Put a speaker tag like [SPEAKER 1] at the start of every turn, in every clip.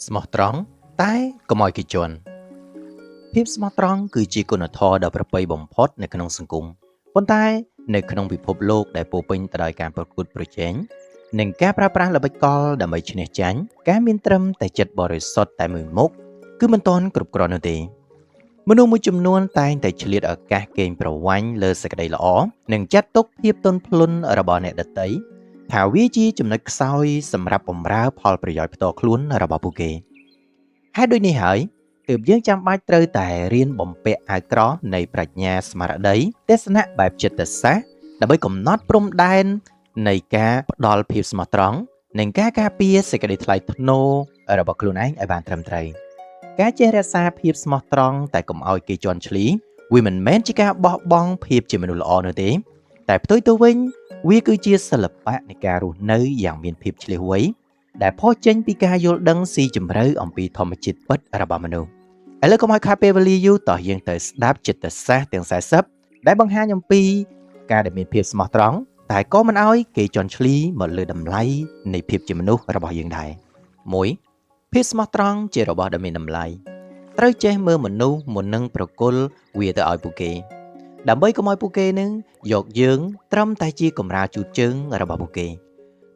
[SPEAKER 1] ស្មោះត្រង់តែកុំឲ្យគេជន់ភាពស្មោះត្រង់គឺជាគុណធម៌ដ៏ប្រពៃបំផុតនៅក្នុងសង្គមប៉ុន្តែនៅក្នុងពិភពលោកដែលពោរពេញទៅដោយការប្រកួតប្រជែងនិងការប្រើប្រាស់ល្បិចកលដើម្បីឈ្នះចាញ់ការមានត្រឹមតែចិត្តបរិសុទ្ធតែមួយមុខគឺមិនទាន់គ្រប់គ្រាន់នោះទេមនុស្សមួយចំនួនតែងតែឆ្លៀតឱកាសកេងប្រវ័ញ្ចលើសេចក្តីល្អនិងចាត់ទុកភាពទន់ភ្លន់របស់អ្នកដទៃថាវាជាចំណុចខ្សោយសម្រាប់បម្រើផលប្រយោជន៍ផ្ទាល់ខ្លួនរបស់ពួកគេហេតុដូចនេះហើយទើបយើងចាំបាច់ត្រូវតែរៀនបំពាក់អាវក្រោះនៃប្រាជ្ញាស្មារតីទស្សនៈបែបចិត្តសាស្ត្រដើម្បីកំណត់ព្រំដែននៃការផ្ដល់ភាពស្មោះត្រង់និងការការពារសេចក្តីថ្លៃថ្នូររបស់ខ្លួនឯងឲ្យបានត្រឹមត្រូវការចេះរក្សាភាពស្មោះត្រង់តែកុំឲ្យគេជន់ឈ្លីវាមិនមែនជាការបោះបង់ភាពជាមនុស្សល្អនោះទេតែផ្ទុយទៅវិញវាគឺជាសិល្បៈនៃការរស់នៅយ៉ាងមានភាពឈ្លាសវៃដែលផុសចេញពីការយល់ដឹងស៊ីជម្រៅអំពីធម្មជាតិពិតរបស់មនុស្សឥឡូវកុំឲ្យខាតពេលវេលាយូរតោះយើងទៅស្ដាប់ចិត្តសាស្ត្រទាំង40ដែលបង្ហាញអំពីការដែលមានភាពស្មោះត្រង់តែក៏មិនឲ្យគេជន់ឈ្លីមកលើតម្លៃនៃភាពជាមនុស្សរបស់យើងដែរ1ភាពស្មោះត្រង់ជារបស់ដ៏មានតម្លៃត្រូវចេះមើលមនុស្សមុននឹងប្រគល់វាទៅឲ្យពួកគេដើម្បីកុំឲ្យពួកគេនឹងយកយើងត្រឹមតែជាកម្រាលជូតជើងរបស់ពួកគេ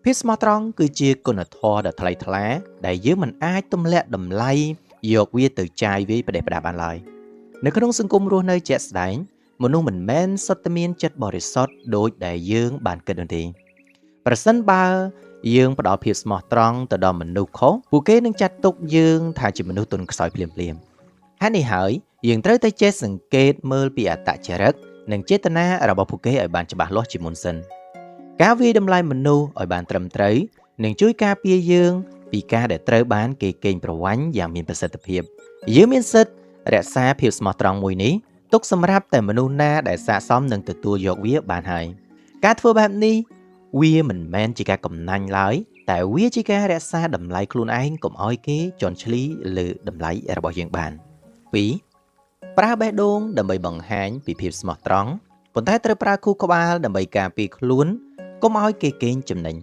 [SPEAKER 1] ភាពស្មោះត្រង់គឺជាគុណធម៌ដ៏ថ្លៃថ្លាដែលយើងមិនអាចទម្លាក់តម្លៃយកវាទៅចាយវាយផ្ដេសផ្ដាសបានឡើយនៅក្នុងសង្គមរស់នៅជាក់ស្ដែងមនុស្សមិនមែនសុទ្ធតែមានចិត្តបរិសុទ្ធដូចដែលយើងបានគិតនោះទេប្រសិនបើយើងផ្ដល់ភាពស្មោះត្រង់ទៅដល់មនុស្សខុសពួកគេនឹងចាត់ទុកយើងថាជាមនុស្សទន់ខ្សោយភ្លាមៗហេតុនេះហើយយើងត្រូវតែចេះសង្កេតមើលពីអត្តចរិតនិងចេតនារបស់ពួកគេឲ្យបានច្បាស់លាស់ជាមុនសិនការវាយតម្លៃមនុស្សឲ្យបានត្រឹមត្រូវនឹងជួយការពារយើងពីការដែលត្រូវបានគេកេងប្រវ័ញ្ចយ៉ាងមានប្រសិទ្ធភាពយើងមានសិទ្ធិរក្សាភាពស្មោះត្រង់មួយនេះទុកសម្រាប់តែមនុស្សណាដែលស័ក្តិសមនឹងទទួលយកវាបានហើយការធ្វើបែបនេះវាមិនមែនជាការកំណាញ់ឡើយតែវាជាការរក្សាតម្លៃខ្លួនឯងកុំឲ្យគេជន់ឈ្លីលើតម្លៃរបស់យើងបាន2ប្រើបេះដូងដើម្បីបង្ហាញពីភាពស្មោះត្រង់ប៉ុន្តែត្រូវប្រើខួរក្បាលដើម្បីការពារខ្លួនកុំឲ្យគេកេងចំណេញ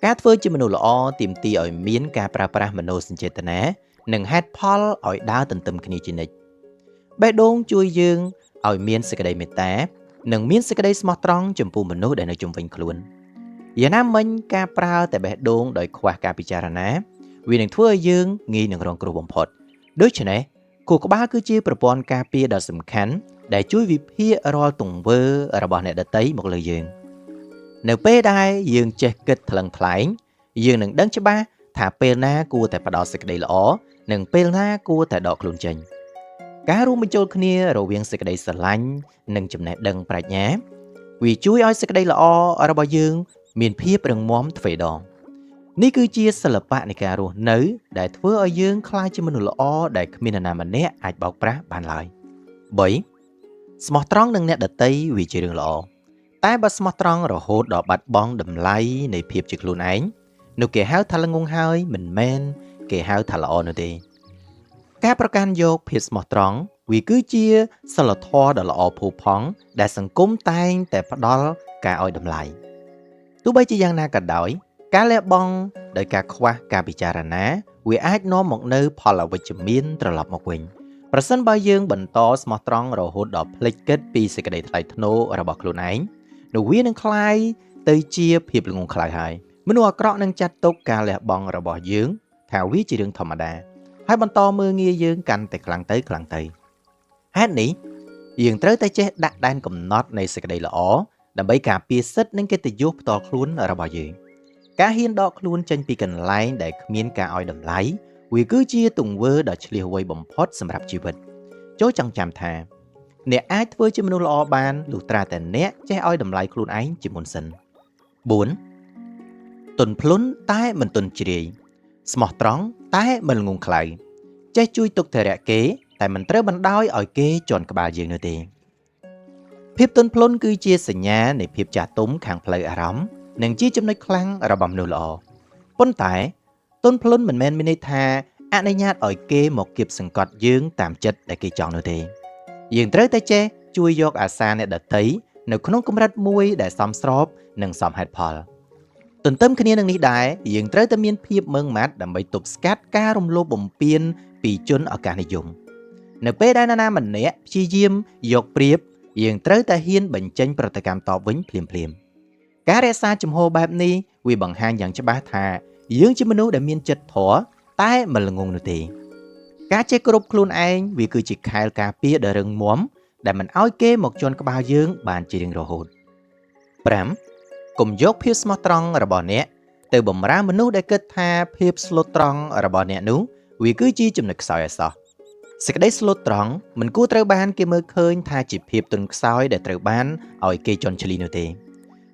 [SPEAKER 1] ការធ្វើជាមនុស្សល្អទាមទារឲ្យមានការប្រើប្រាស់មនោសញ្ចេតនានិងហេតុផលឲ្យដើរទន្ទឹមគ្នាជានិច្ចបេះដូងជួយយើងឲ្យមានសេចក្តីមេត្តានិងមានសេចក្តីស្មោះត្រង់ចំពោះមនុស្សដែលនៅជុំវិញខ្លួនយ៉ាងណាមិញការប្រើតែបេះដូងដោយខ្វះការពិចារណាវានឹងធ្វើឲ្យយើងងាយនឹងរងគ្រោះបំផុតដូច្នេះខួរក្បាលគឺជាប្រព័ន្ធការពារដ៏សំខាន់ដែលជួយវិភាគរាល់ទង្វើរបស់អ្នកដទៃមកលើយើងនៅពេលដែលយើងចេះគិតថ្លឹងថ្លែងយើងនឹងដឹងច្បាស់ថាពេលណាគួរតែផ្ដោតសេចក្តីល្អនិងពេលណាគួរតែដកខ្លួនចេញការរួមបញ្ចូលគ្នារវាងសេចក្តីស្រឡាញ់និងចំណេះដឹងប្រាជ្ញាវាជួយឲ្យសេចក្តីល្អរបស់យើងមានភាពរឹងមាំទ្វេដងនេះគឺជាសិល្បៈនៃការរស់នៅដែលធ្វើឲ្យយើងក្លាយជាមនុស្សល្អដែលគ្មាននរណាម្នាក់អាចបោកប្រាស់បានឡើយ3ស្មោះត្រង់នឹងអ្នកដទៃវាជារឿងល្អតែបើស្មោះត្រង់រហូតដល់បាត់បង់តម្លៃនៃភាពជាខ្លួនឯងនោះគេហៅថាល្ងង់ហើយមិនមែនគេហៅថាល្អនោះទេការប្រកាន់យកភាពស្មោះត្រង់វាគឺជាសិលធម៌ដ៏ល្អផូរផង់ដែលសង្គមតែងតែផ្ដល់ការឲ្យតម្លៃទោះបីជាយ៉ាងណាក៏ដោយការលះបង់ដោយការខ្វះការពិចារណាវាអាចនាំមកនូវផលអវិជ្ជមានត្រឡប់មកវិញប្រសិនបើយើងបន្តស្មោះត្រង់រហូតដល់ភ្លេចគិតពីសេចក្តីថ្លៃថ្នូររបស់ខ្លួនឯងនោះវានឹងคล้ายទៅជាភាពល្ងង់ខ្លៅហើយមនុស្សអាក្រក់នឹងចាត់ទុកការលះបង់របស់យើងថាវាជារឿងធម្មតាហើយបន្តមើលងាយយើងកាន់តែខ្លាំងទៅហេតុនេះយើងត្រូវតែចេះដាក់ដែនកំណត់នៃសេចក្តីល្អដើម្បីការពារសិទ្ធិនិងកិត្តិយសផ្ទាល់ខ្លួនរបស់យើងការហ៊ានដកខ្លួនចេញពីកន្លែងដែលគ្មានការឲ្យតម្លៃវាគឺជាទង្វើដ៏ឈ្លាសវៃបំផុតសម្រាប់ជីវិតចូលចងចាំថាអ្នកអាចធ្វើជាមនុស្សល្អបានលុះត្រាតែអ្នកចេះឲ្យតម្លៃខ្លួនឯងជាមុនសិន4ទន់ភ្លន់តែមិនទន់ជ្រាយស្មោះត្រង់តែមិនល្ងង់ខ្លៅចេះជួយទុក្ខធរៈគេតែមិនត្រូវបណ្ដោយឲ្យគេជន់ក្បាលយើងនោះទេភាពទន់ភ្លន់គឺជាសញ្ញានៃភាពចាស់ទុំខាងផ្លូវអារម្មណ៍និងជាចំណុចខ្លាំងរបស់មនុស្សល្អប៉ុន្តែទន់ភ្លន់មិនមែនមានន័យថាអនុញ្ញាតឲ្យគេមកគៀបសង្កត់យើងតាមចិត្តដែលគេចង់នោះទេយើងត្រូវតែចេះជួយយកអាសាអ្នកដទៃនៅក្នុងកម្រិតមួយដែលសមស្របនិងសមហេតុផល ទន្ទឹមគ្នានឹងនេះដែរយើងត្រូវតែមានភាពម៉ឺងម៉ាត់ដើម្បីទប់ស្កាត់ការរំលោភបំពានពីជនឱកាសនិយមនៅពេលដែលនរណាម្នាក់ព្យាយាមយកប្រៀបយើងត្រូវតែហ៊ានបញ្ចេញប្រតិកម្មតបវិញភ្លាមៗការរក្សាជំហរបែបនេះវាបង្ហាញយ៉ាងច្បាស់ថាយើងជាមនុស្សដែលមានចិត្តធម៌តែមិនល្ងងនោះទេការចេះគោរពខ្លួនឯងវាគឺជាខែលការពារដ៏រឹងមាំដែលមិនឲ្យគេមកជន់ក្បាលយើងបានជារៀងរហូត 5. កុំយកភាពស្មោះត្រង់របស់អ្នកទៅបម្រើមនុស្សដែលគិតថាភាពស្លូតត្រង់របស់អ្នកនោះវាគឺជាចំណុចខ្សោយឯសោះសេចក្តីស្លូតត្រង់មិនគួរត្រូវបានគេមើលឃើញថាជាភាពទន់ខ្សោយដែលត្រូវបានឲ្យគេជន់ឈ្លីនោះទេ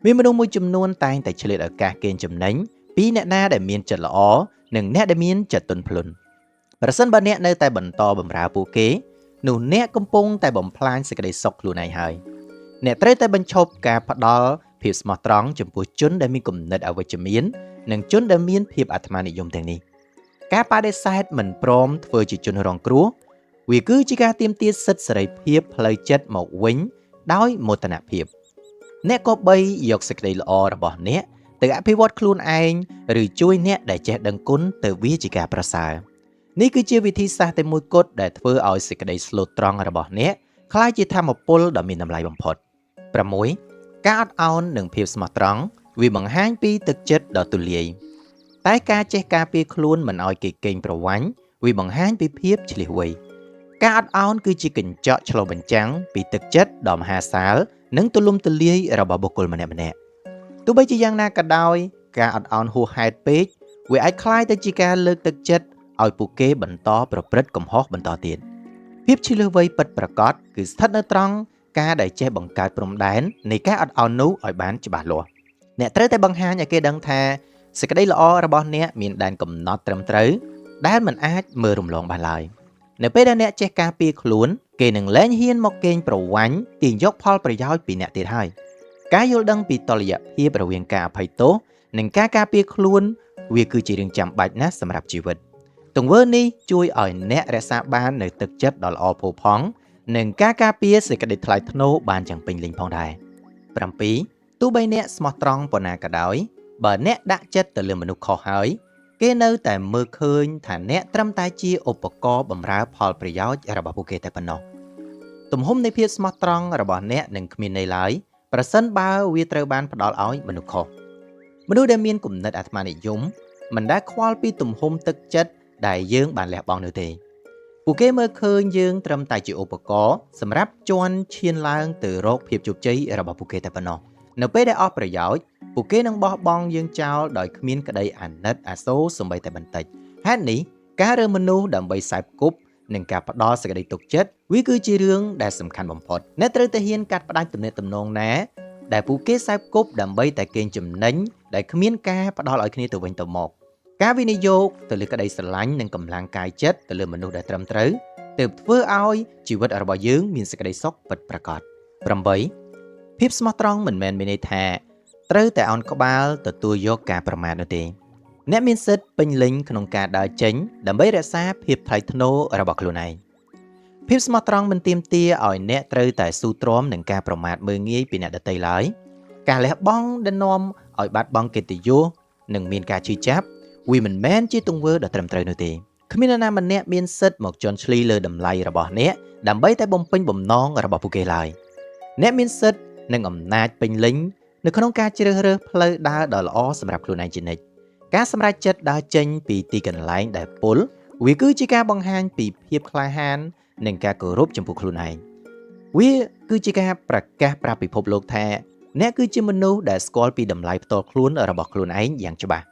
[SPEAKER 1] មានមនុស្សមួយចំនួនតែងតែឆ្លៀតឱកាសកេងចំណេញពីអ្នកណាដែលមានចិត្តល្អនិងអ្នកដែលមានចិត្តទន់ភ្លន់ប្រសិនបើអ្នកនៅតែបន្តបម្រើពួកគេនោះអ្នកកំពុងតែបំផ្លាញសេចក្តីសុខខ្លួនឯងហើយអ្នកត្រូវតែបញ្ឈប់ការផ្ដល់ភាពស្មោះត្រង់ចំពោះជនដែលមានគំនិតអវិជ្ជមាននិងជនដែលមានភាពអាត្មានិយមទាំងនេះការបដិសេធមិនព្រមធ្វើជាជនរងគ្រោះវាគឺជាការទាមទារសិទ្ធិសេរីភាពផ្លូវចិត្តមកវិញដោយមោទនភាពអ្នកក៏បីយកសេចក្តីល្អរបស់អ្នកទៅអភិវឌ្ឍខ្លួនឯងឬជួយអ្នកដែលចេះដឹងគុណទៅវាជាការប្រសើរនេះគឺជាវិធីសាស្ត្រតែមួយគត់ដែលធ្វើឲ្យសេចក្តីស្លូតត្រង់របស់អ្នកក្លាយជាធម៌ពលដ៏មានតម្លៃបំផុត 6. ការអត់ឱននិងភាពស្មោះត្រង់វាបង្ហាញពីទឹកចិត្តដ៏ទូលាយតែការចេះការពារខ្លួនមិនឲ្យគេកេងប្រវ័ញ្ចវាបង្ហាញពីភាពឆ្លៀសវៃការអត់ឱនគឺជាកញ្ចក់ឆ្លុះបញ្ចាំងពីទឹកចិត្តដ៏មហាសាលនិងទូលំទូលាយរបស់បុគ្គលម្នាក់ៗទោះបីជាយ៉ាងណាក៏ដោយការអត់ឱនហួសហេតុពេកវាអាចคล้ายទៅជាការលើកទឹកចិត្តឲ្យពួកគេបន្តប្រព្រឹត្តកំហុសបន្តទៀតភាពឆ្លៀសវៃពិតប្រាកដគឺស្ថិតនៅត្រង់ការដែលចេះបង្កើតព្រំដែននៃការអត់ឱននោះឲ្យបានច្បាស់លាស់អ្នកត្រូវតែបង្ហាញឲ្យគេដឹងថាសេចក្តីល្អរបស់អ្នកមានដែនកំណត់ត្រឹមត្រូវដែលមិនអាចមើលរំលងបានឡើយនៅពេលដែលអ្នកចេះការពារខ្លួនគេនឹងលែងហ៊ានមកកេងប្រវ័ញ្ចទាញយកផលប្រយោជន៍ពីអ្នកទៀតហើយការយល់ដឹងពីតុល្យភាពរវាងការអភ័យទោសនិងការការពារខ្លួនវាគឺជារឿងចាំបាច់ណាស់សម្រាប់ជីវិតទង្វើនេះជួយឲ្យអ្នករក្សាបាននូវទឹកចិត្តដ៏ល្អផូរផង់និងការការពារសេចក្តីថ្លៃថ្នូរបានយ៉ាងពេញលេញផងដែរ 7. ទោះបីអ្នកស្មោះត្រង់ប៉ុណ្ណាក៏ដោយបើអ្នកដាក់ចិត្តទៅលើមនុស្សខុសហើយគេនៅតែមើលឃើញថាអ្នកត្រឹមតែជាឧបករណ៍បម្រើផលប្រយោជន៍របស់ពួកគេតែប៉ុណ្ណោះទំហំនៃភាពស្មោះត្រង់របស់អ្នកនឹងគ្មានន័យឡើយប្រសិនបើវាត្រូវបានផ្ដល់ឲ្យមនុស្សខុសមនុស្សដែលមានគំនិតអាត្មានិយមមិនដែលខ្វល់ពីទំហំទឹកចិត្តដែលយើងបានលះបង់នោះទេពួកគេមើលឃើញយើងត្រឹមតែជាឧបករណ៍សម្រាប់ជន់ឈានឡើងទៅរកភាពជោគជ័យរបស់ពួកគេតែប៉ុណ្ណោះនៅពេលដែលអស់ប្រយោជន៍ពួកគេនឹងបោះបង់យើងចោលដោយគ្មានក្តីអាណិតអាសូរសូម្បីតែបន្តិចហេតុនេះការរើមនុស្សដើម្បីសែបគប់និងការផ្ដល់សេចក្តីទុកចិត្តវាគឺជារឿងដែលសំខាន់បំផុតអ្នកត្រូវតែហ៊ានកាត់ផ្ដាច់ទំនាក់ទំនងណាដែលពួកគេសែបគប់ដើម្បីតែកេងចំណេញដែលគ្មានការផ្ដល់ឲ្យគ្នាទៅវិញទៅមកការវិនិយោគទៅលើក្តីស្រឡាញ់និងកម្លាំងកាយចិត្តទៅលើមនុស្សដែលត្រឹមត្រូវទើបធ្វើឲ្យជីវិតរបស់យើងមានសេចក្តីសុខពិតប្រាកដ 8. ភាពស្មោះត្រង់មិនមែនមានន័យថាត្រូវតែឱនក្បាលទទួលយកការប្រមាថនោះទេអ្នកមានសិទ្ធិពេញលេញក្នុងការដើរចេញដើម្បីរក្សាភាពថ្លៃថ្នូររបស់ខ្លួនឯងភាពស្មោះត្រង់មិនទាមទារឲ្យអ្នកត្រូវតែស៊ូទ្រាំនឹងការប្រមាថមើលងាយពីអ្នកដទៃឡើយការលះបង់ដែលនាំឲ្យបាត់បង់កិត្តិយសនិងមានការឈឺចាប់វាមិនមែនជាទង្វើដ៏ត្រឹមត្រូវនោះទេគ្មាននរណាម្នាក់មានសិទ្ធិមកជន់ឈ្លីលើតម្លៃរបស់អ្នកដើម្បីតែបំពេញបំណងរបស់ពួកគេឡើយអ្នកមានសិទ្ធិនិងអំណាចពេញលេញនៅក្នុងការជ្រើសរើសផ្លូវដើរដ៏ល្អសម្រាប់ខ្លួនឯងជានិច្ចការសម្រេចចិត្តដើរចេញពីទីកន្លែងដែលពុលវាគឺជាការបង្ហាញពីភាពក្លាហាននិងការគោរពចំពោះខ្លួនឯងវាគឺជាការប្រកាសប្រាប់ពិភពលោកថាអ្នកគឺជាមនុស្សដែលស្គាល់ពីតម្លៃផ្ទាល់ខ្លួនរបស់ខ្លួនឯងយ៉ាងច្បាស់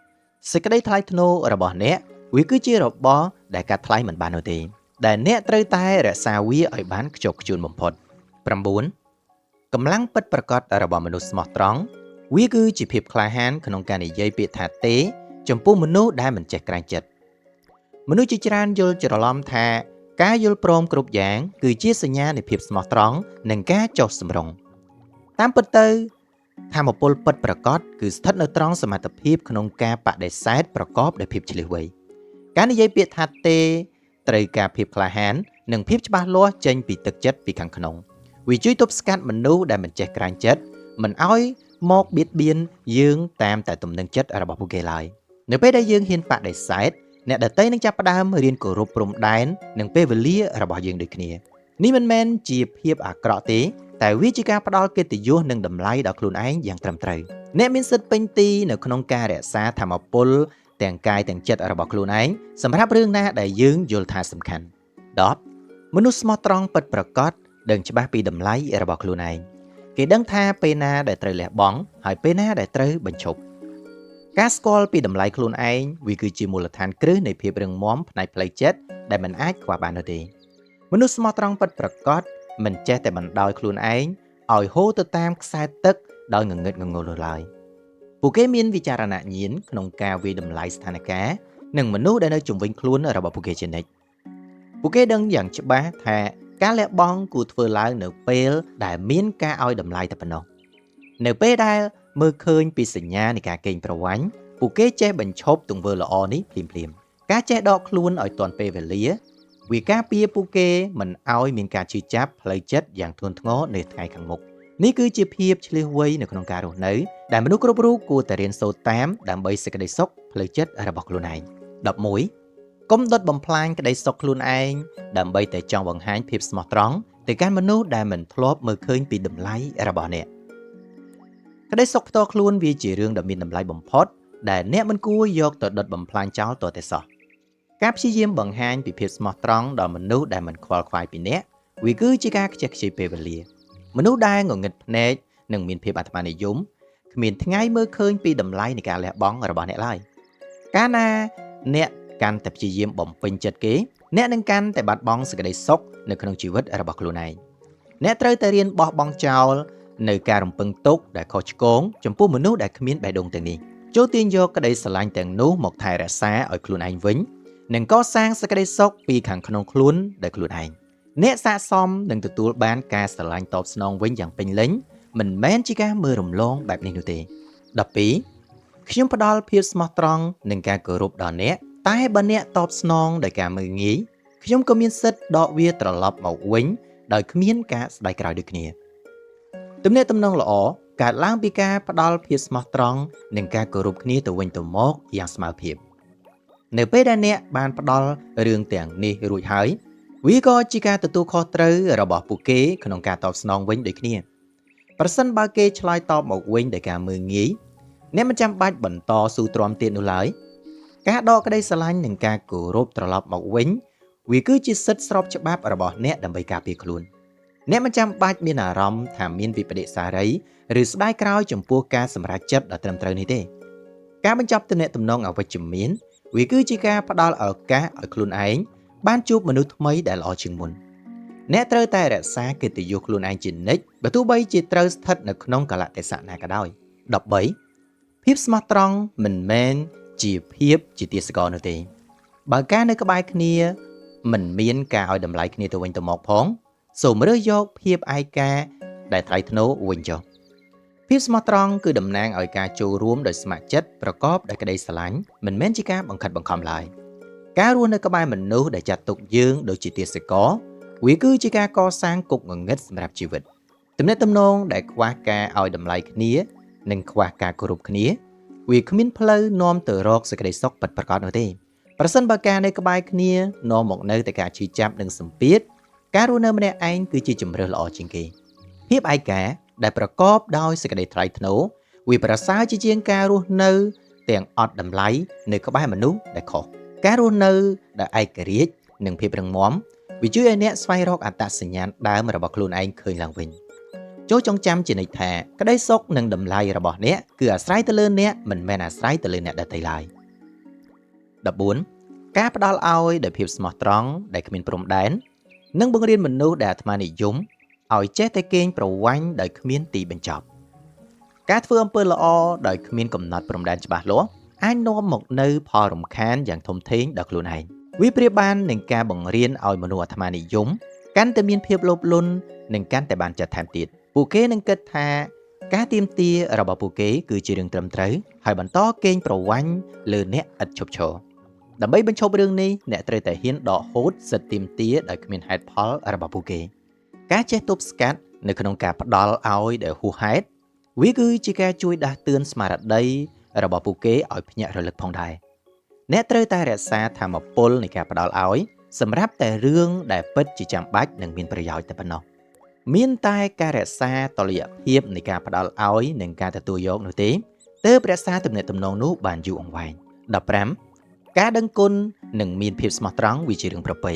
[SPEAKER 1] សេចក្តីថ្លៃថ្នូររបស់អ្នកវាគឺជារបស់ដែលកាត់ថ្លៃមិនបាននោះទេដែលអ្នកត្រូវតែរក្សាវាឲ្យបានខ្ជាប់ខ្ជួនបំផុត 9. កម្លាំងពិតប្រាកដរបស់មនុស្សស្មោះត្រង់វាគឺជាភាពក្លាហានក្នុងការនិយាយពាក្យថាទេចំពោះមនុស្សដែលមិនចេះក្រែងចិត្តមនុស្សជាច្រើនយល់ច្រឡំថាការយល់ព្រមគ្រប់យ៉ាងគឺជាសញ្ញានៃភាពស្មោះត្រង់និងការចុះសម្រុងតាមពិតទៅថាមពលពិតប្រាកដគឺស្ថិតនៅត្រង់សមត្ថភាពក្នុងការបដិសេធប្រកបដោយភាពឆ្លៀសវៃការនិយាយពាក្យថាទេត្រូវការភាពក្លាហាននិងភាពច្បាស់លាស់ចេញពីទឹកចិត្តពីខាងក្នុងវាជួយទប់ស្កាត់មនុស្សដែលមិនចេះក្រែងចិត្តមិនឲ្យ មកបៀតបៀនយើងតាមតែទំនឹងចិត្តរបស់ពួកគេឡើយនៅពេលដែលយើងហ៊ានបដិសេធអ្នកដទៃនឹងចាប់ផ្ដើមរៀនគោរពព្រំដែននិងពេលវេលារបស់យើងដូចគ្នានេះមិនមែនជាភាពអាក្រក់ទេតែវាជាការផ្ដល់កិត្តិយសនិងតម្លៃដល់ខ្លួនឯងយ៉ាងត្រឹមត្រូវអ្នកមានសិទ្ធិពេញទីនៅក្នុងការរក្សាធម៌ពលទាំងកាយទាំងចិត្តរបស់ខ្លួនឯងសម្រាប់រឿងណាដែលយើងយល់ថាសំខាន់10មនុស្សស្មោះត្រង់ពិតប្រាកដដឹងច្បាស់ពីតម្លៃរបស់ខ្លួនឯងគេដឹងថាពេលណាដែលត្រូវលះបង់ហើយពេលណាដែលត្រូវបញ្ឈប់ការស្គាល់ពីតម្លៃខ្លួនឯងវាគឺជាមូលដ្ឋានគ្រឹះនៃភាពរឹងមាំផ្នែកផ្លូវចិត្តដែលមិនអាចខ្វះបាននោះទេមនុស្សស្មោះត្រង់ពិតប្រាកដមិនចេះតែបណ្ដោយខ្លួនឯងឲ្យហូរទៅតាមខ្សែទឹកដោយងងឹតងងល់នោះឡើយពួកគេមានវិចារណញ្ញាណក្នុងការវាយតម្លៃស្ថានភាពនិងមនុស្សដែលនៅជុំវិញខ្លួនរបស់ពួកគេជានិច្ចពួកគេដឹងយ៉ាងច្បាស់ថាការលះបង់គួរធ្វើឡើងនៅពេលដែលមានការឲ្យតម្លៃតែប៉ុណ្ណោះនៅពេលដែលមើលឃើញពីសញ្ញានៃការកេងប្រវ័ញ្ចពួកគេចេះបញ្ឈប់ទង្វើល្អនេះភ្លាមៗការចេះដកខ្លួនឲ្យទាន់ពេលវេលាវាការពារពួកគេមិនឲ្យមានការឈឺចាប់ផ្លូវចិត្តយ៉ាងធ្ងន់ធ្ងរនៅថ្ងៃខាងមុខនេះគឺជាភាពឆ្លៀសវៃនៅក្នុងការរស់នៅដែលមនុស្សគ្រប់រូបគួរតែរៀនសូត្រតាមដើម្បីសេចក្តីសុខផ្លូវចិត្តរបស់ខ្លួនឯង11កុំដុតបំផ្លាញក្តីសុខខ្លួនឯងដើម្បីតែចង់បង្ហាញភាពស្មោះត្រង់ទៅកាន់មនុស្សដែលមិនធ្លាប់មើលឃើញពីតម្លៃរបស់អ្នកក្តីសុខផ្ទាល់ខ្លួនវាជារឿងដ៏មានតម្លៃបំផុតដែលអ្នកមិនគួរយកទៅដុតបំផ្លាញចោលទាល់តែសោះការព្យាយាមបង្ហាញពីភាពស្មោះត្រង់ដល់មនុស្សដែលមិនខ្វល់ខ្វាយពីអ្នកវាគឺជាការខ្ជះខ្ជាយពេលវេលាមនុស្សដែលងងឹតភ្នែកនិងមានភាពអាត្មានិយមគ្មានថ្ងៃមើលឃើញពីតម្លៃនៃការលះបង់របស់អ្នកឡើយកាលណាអ្នកកាន់តែព្យាយាមបំពេញចិត្តគេអ្នកនឹងកាន់តែបាត់បង់សេចក្តីសុខនៅក្នុងជីវិតរបស់ខ្លួនឯងអ្នកត្រូវតែរៀនបោះបង់ចោលនៅការរំពឹងទុកដែលខុសឆ្គងចំពោះមនុស្សដែលគ្មានបេះដូងទាំងនេះចូលទាញយកក្តីស្រឡាញ់ទាំងនោះមកថែរក្សាឲ្យខ្លួនឯងវិញនិងកសាងសេចក្តីសុខពីខាងក្នុងខ្លួនដោយខ្លួនឯងអ្នកស័ក្តិសមនឹងទទួលបានការស្រឡាញ់តបស្នងវិញយ៉ាងពេញលេញមិនមែនជាការមើលរំលងបែបនេះនោះទេ12ខ្ញុំផ្ដល់ភាពស្មោះត្រង់និងការគោរពដល់អ្នកតែបើអ្នកតបស្នងដោយការមើលងាយខ្ញុំក៏មានសិទ្ធិដកវាត្រឡប់មកវិញដោយគ្មានការស្ដាយក្រោយដូចគ្នាទំនាក់ទំនងល្អកើតឡើងពីការផ្ដល់ភាពស្មោះត្រង់និងការគោរពគ្នាទៅវិញទៅមកយ៉ាងស្មើភាពនៅពេលដែលអ្នកបានផ្ដល់រឿងទាំងនេះរួចហើយវាក៏ជាការទទួលខុសត្រូវរបស់ពួកគេក្នុងការតបស្នងវិញដូចគ្នាប្រសិនបើគេឆ្លើយតបមកវិញដោយការមើលងាយអ្នកមិនចាំបាច់បន្តស៊ូទ្រាំទៀតនោះឡើយការដកក្តីស្រឡាញ់និងការគោរពត្រឡប់មកវិញវាគឺជាសិទ្ធិស្របច្បាប់របស់អ្នកដើម្បីការពារខ្លួនអ្នកមិនចាំបាច់មានអារម្មណ៍ថាមានវិប្បដិសារីឬស្ដាយក្រោយចំពោះការសម្រេចចិត្តដ៏ត្រឹមត្រូវនេះទេការបញ្ចប់ទំនាក់ទំនងអវិជ្ជមានវាគឺជាការផ្ដល់ឱកាសឲ្យខ្លួនឯងបានជួបមនុស្សថ្មីដែលល្អជាងមុនអ្នកត្រូវតែរក្សាកិត្តិយសខ្លួនឯងជានិច្ចបើទោះបីជាត្រូវស្ថិតនៅក្នុងកលៈទេសៈណាក៏ដោយ13ភាពស្មោះត្រង់មិនមែនជាភាពជាទាសករនោះទេបើការនៅក្បែរគ្នាមិនមានការឲ្យតម្លៃគ្នាទៅវិញទៅមកផងសូមរើសយកភាពឯកាដែលថ្លៃថ្នូរវិញចុះភាពស្មោះត្រង់គឺតំណាងឲ្យការចូលរួមដោយស្ម័គ្រចិត្តប្រកបដោយក្តីស្រឡាញ់មិនមែនជាការបង្ខិតបង្ខំឡើយការរស់នៅក្បែរមនុស្សដែលចាត់ទុកយើងដូចជាទាសករវាគឺជាការកសាងគុកងងឹតសម្រាប់ជីវិតទំនាក់ទំនងដែលខ្វះការឲ្យតម្លៃគ្នានិងខ្វះការគោរពគ្នាវាគ្មានផ្លូវនាំទៅរកសេចក្តីសុខពិតប្រាកដនោះទេប្រសិនបើការនៅក្បែរគ្នានាំមកនៅតែការឈឺចាប់និងសម្ពាធការរស់នៅម្នាក់ឯងគឺជាជម្រើសល្អជាងគេភាពឯកាដែលប្រកបដោយសេចក្តីថ្លៃថ្នូរវាប្រសើរជាងការរស់នៅទាំងអត់តម្លៃនៅក្បែរមនុស្សដែលខុសការរស់នៅដែលឯករាជ្យនិងភាពរឹងមាំវាជួយឲ្យអ្នកស្វែងរកអត្តសញ្ញាណដើមរបស់ខ្លួនឯងឃើញឡើងវិញចូលចងចាំជានិច្ចថាក្តីសុខនិងតម្លៃរបស់អ្នកគឺអាស្រ័យទៅលើអ្នកមិនមែនអាស្រ័យទៅលើអ្នកដទៃឡើយ14ការផ្ដល់ឲ្យដោយភាពស្មោះត្រង់ដែលគ្មានព្រំដែននិងបង្រៀនមនុស្សដែលអាត្មានិយមឲ្យចេះតែកេងប្រវ័ញ្ចដោយគ្មានទីបញ្ចប់ការធ្វើអំពើល្អដោយគ្មានកំណត់ព្រំដែនច្បាស់លាស់អាចនាំមកនូវផលរំខានយ៉ាងធំធេងដល់ខ្លួនឯងវាប្រៀបបាននឹងការបង្រៀនឲ្យមនុស្សអាត្មានិយមកាន់តែមានភាពលោភលន់និងកាន់តែបានចិត្តថែមទៀតពួកគេនឹងគិតថាការទាមទាររបស់ពួកគេគឺជារឿងត្រឹមត្រូវហើយបន្តកេងប្រវ័ញ្ចលើអ្នកឥតឈប់ឈរដើម្បីបញ្ឈប់រឿងនេះអ្នកត្រូវតែហ៊ានដកហូតសិទ្ធិទាមទារដោយគ្មានហេតុផលរបស់ពួកគេការចេះទប់ស្កាត់នៅក្នុងការផ្ដល់ឲ្យដែលហួសហេតុ វាគឺជាការជួយដាស់តឿនស្មារតីរបស់ពួកគេឲ្យភ្ញាក់រលឹកផងដែរអ្នកត្រូវតែរក្សាធម៌ពលនៃការផ្ដល់ឲ្យសម្រាប់តែរឿងដែលពិតជាចាំបាច់និងមានប្រយោជន៍តែប៉ុណ្ណោះមានតែការរក្សាតុល្យភាពនៃការផ្ដល់ឲ្យនិងការទទួលយកនោះទេទើបរក្សាទំនាក់ទំនងនោះបានយូរអង្វែង15ការដឹងគុណនិងមានភាពស្មោះត្រង់វាជារឿងប្រពៃ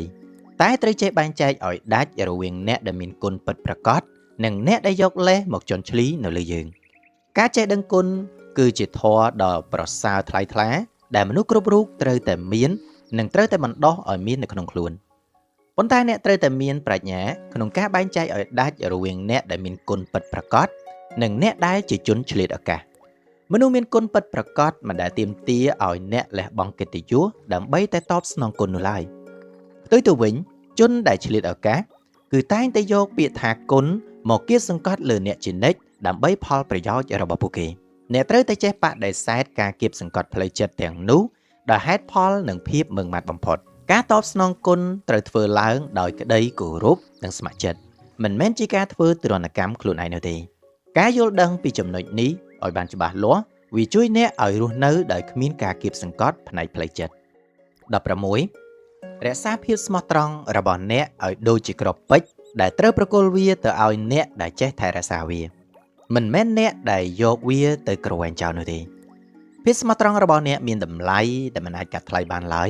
[SPEAKER 1] តែត្រូវចេះបែងចែកឲ្យដាច់រវាងអ្នកដែលមានគុណពិតប្រាកដនិងអ្នកដែលយកលេសមកជន់ឈ្លីនៅលើយើងការចេះដឹងគុណគឺជាធម៌ដ៏ប្រសើរថ្លៃថ្លាដែលមនុស្សគ្រប់រូបត្រូវតែមាននិងត្រូវតែបណ្ដោះឲ្យមាននៅក្នុងខ្លួនប៉ុន្តែអ្នកត្រូវតែមានប្រាជ្ញាក្នុងការបែងចែកឲ្យដាច់រវាងអ្នកដែលមានគុណពិតប្រាកដនិងអ្នកដែលជាជនឆ្លៀតឱកាសមនុស្សមានគុណពិតប្រាកដមិនដែលទាមទារឲ្យអ្នកលះបង់កិត្តិយសដើម្បីតែតបស្នងគុណនោះឡើយផ្ទុយទៅវិញជនដែលឆ្លៀតឱកាសគឺតែងតែយកពាក្យថាគុណមកគៀបសង្កត់លើអ្នកជានិច្ចដើម្បីផលប្រយោជន៍របស់ពួកគេអ្នកត្រូវតែចេះបដិសេធការគៀបសង្កត់ផ្លូវចិត្តទាំងនោះដោយហេតុផលនិងភាពម៉ឺងម៉ាត់បំផុតការតបស្នងគុណត្រូវធ្វើឡើងដោយក្តីគោរពនិងស្ម័គ្រចិត្តមិនមែនជាការធ្វើទរណកម្មខ្លួនឯងនោះទេការយល់ដឹងពីចំណុចនេះឲ្យបានច្បាស់លាស់វាជួយអ្នកឲ្យរស់នៅដោយគ្មានការគៀបសង្កត់ផ្នែកផ្លូវចិត្ត16រក្សាភាពស្មោះត្រង់របស់អ្នកឲ្យដូចជាក្របពេជ្រដែលត្រូវប្រគល់វាទៅឲ្យអ្នកដែលចេះថែរក្សាវាមិនមែនអ្នកដែលយកវាទៅក្រវែងចោលនោះទេភាពស្មោះត្រង់របស់អ្នកមានតម្លៃដែលមិនអាចកាត់ថ្លៃបានឡើយ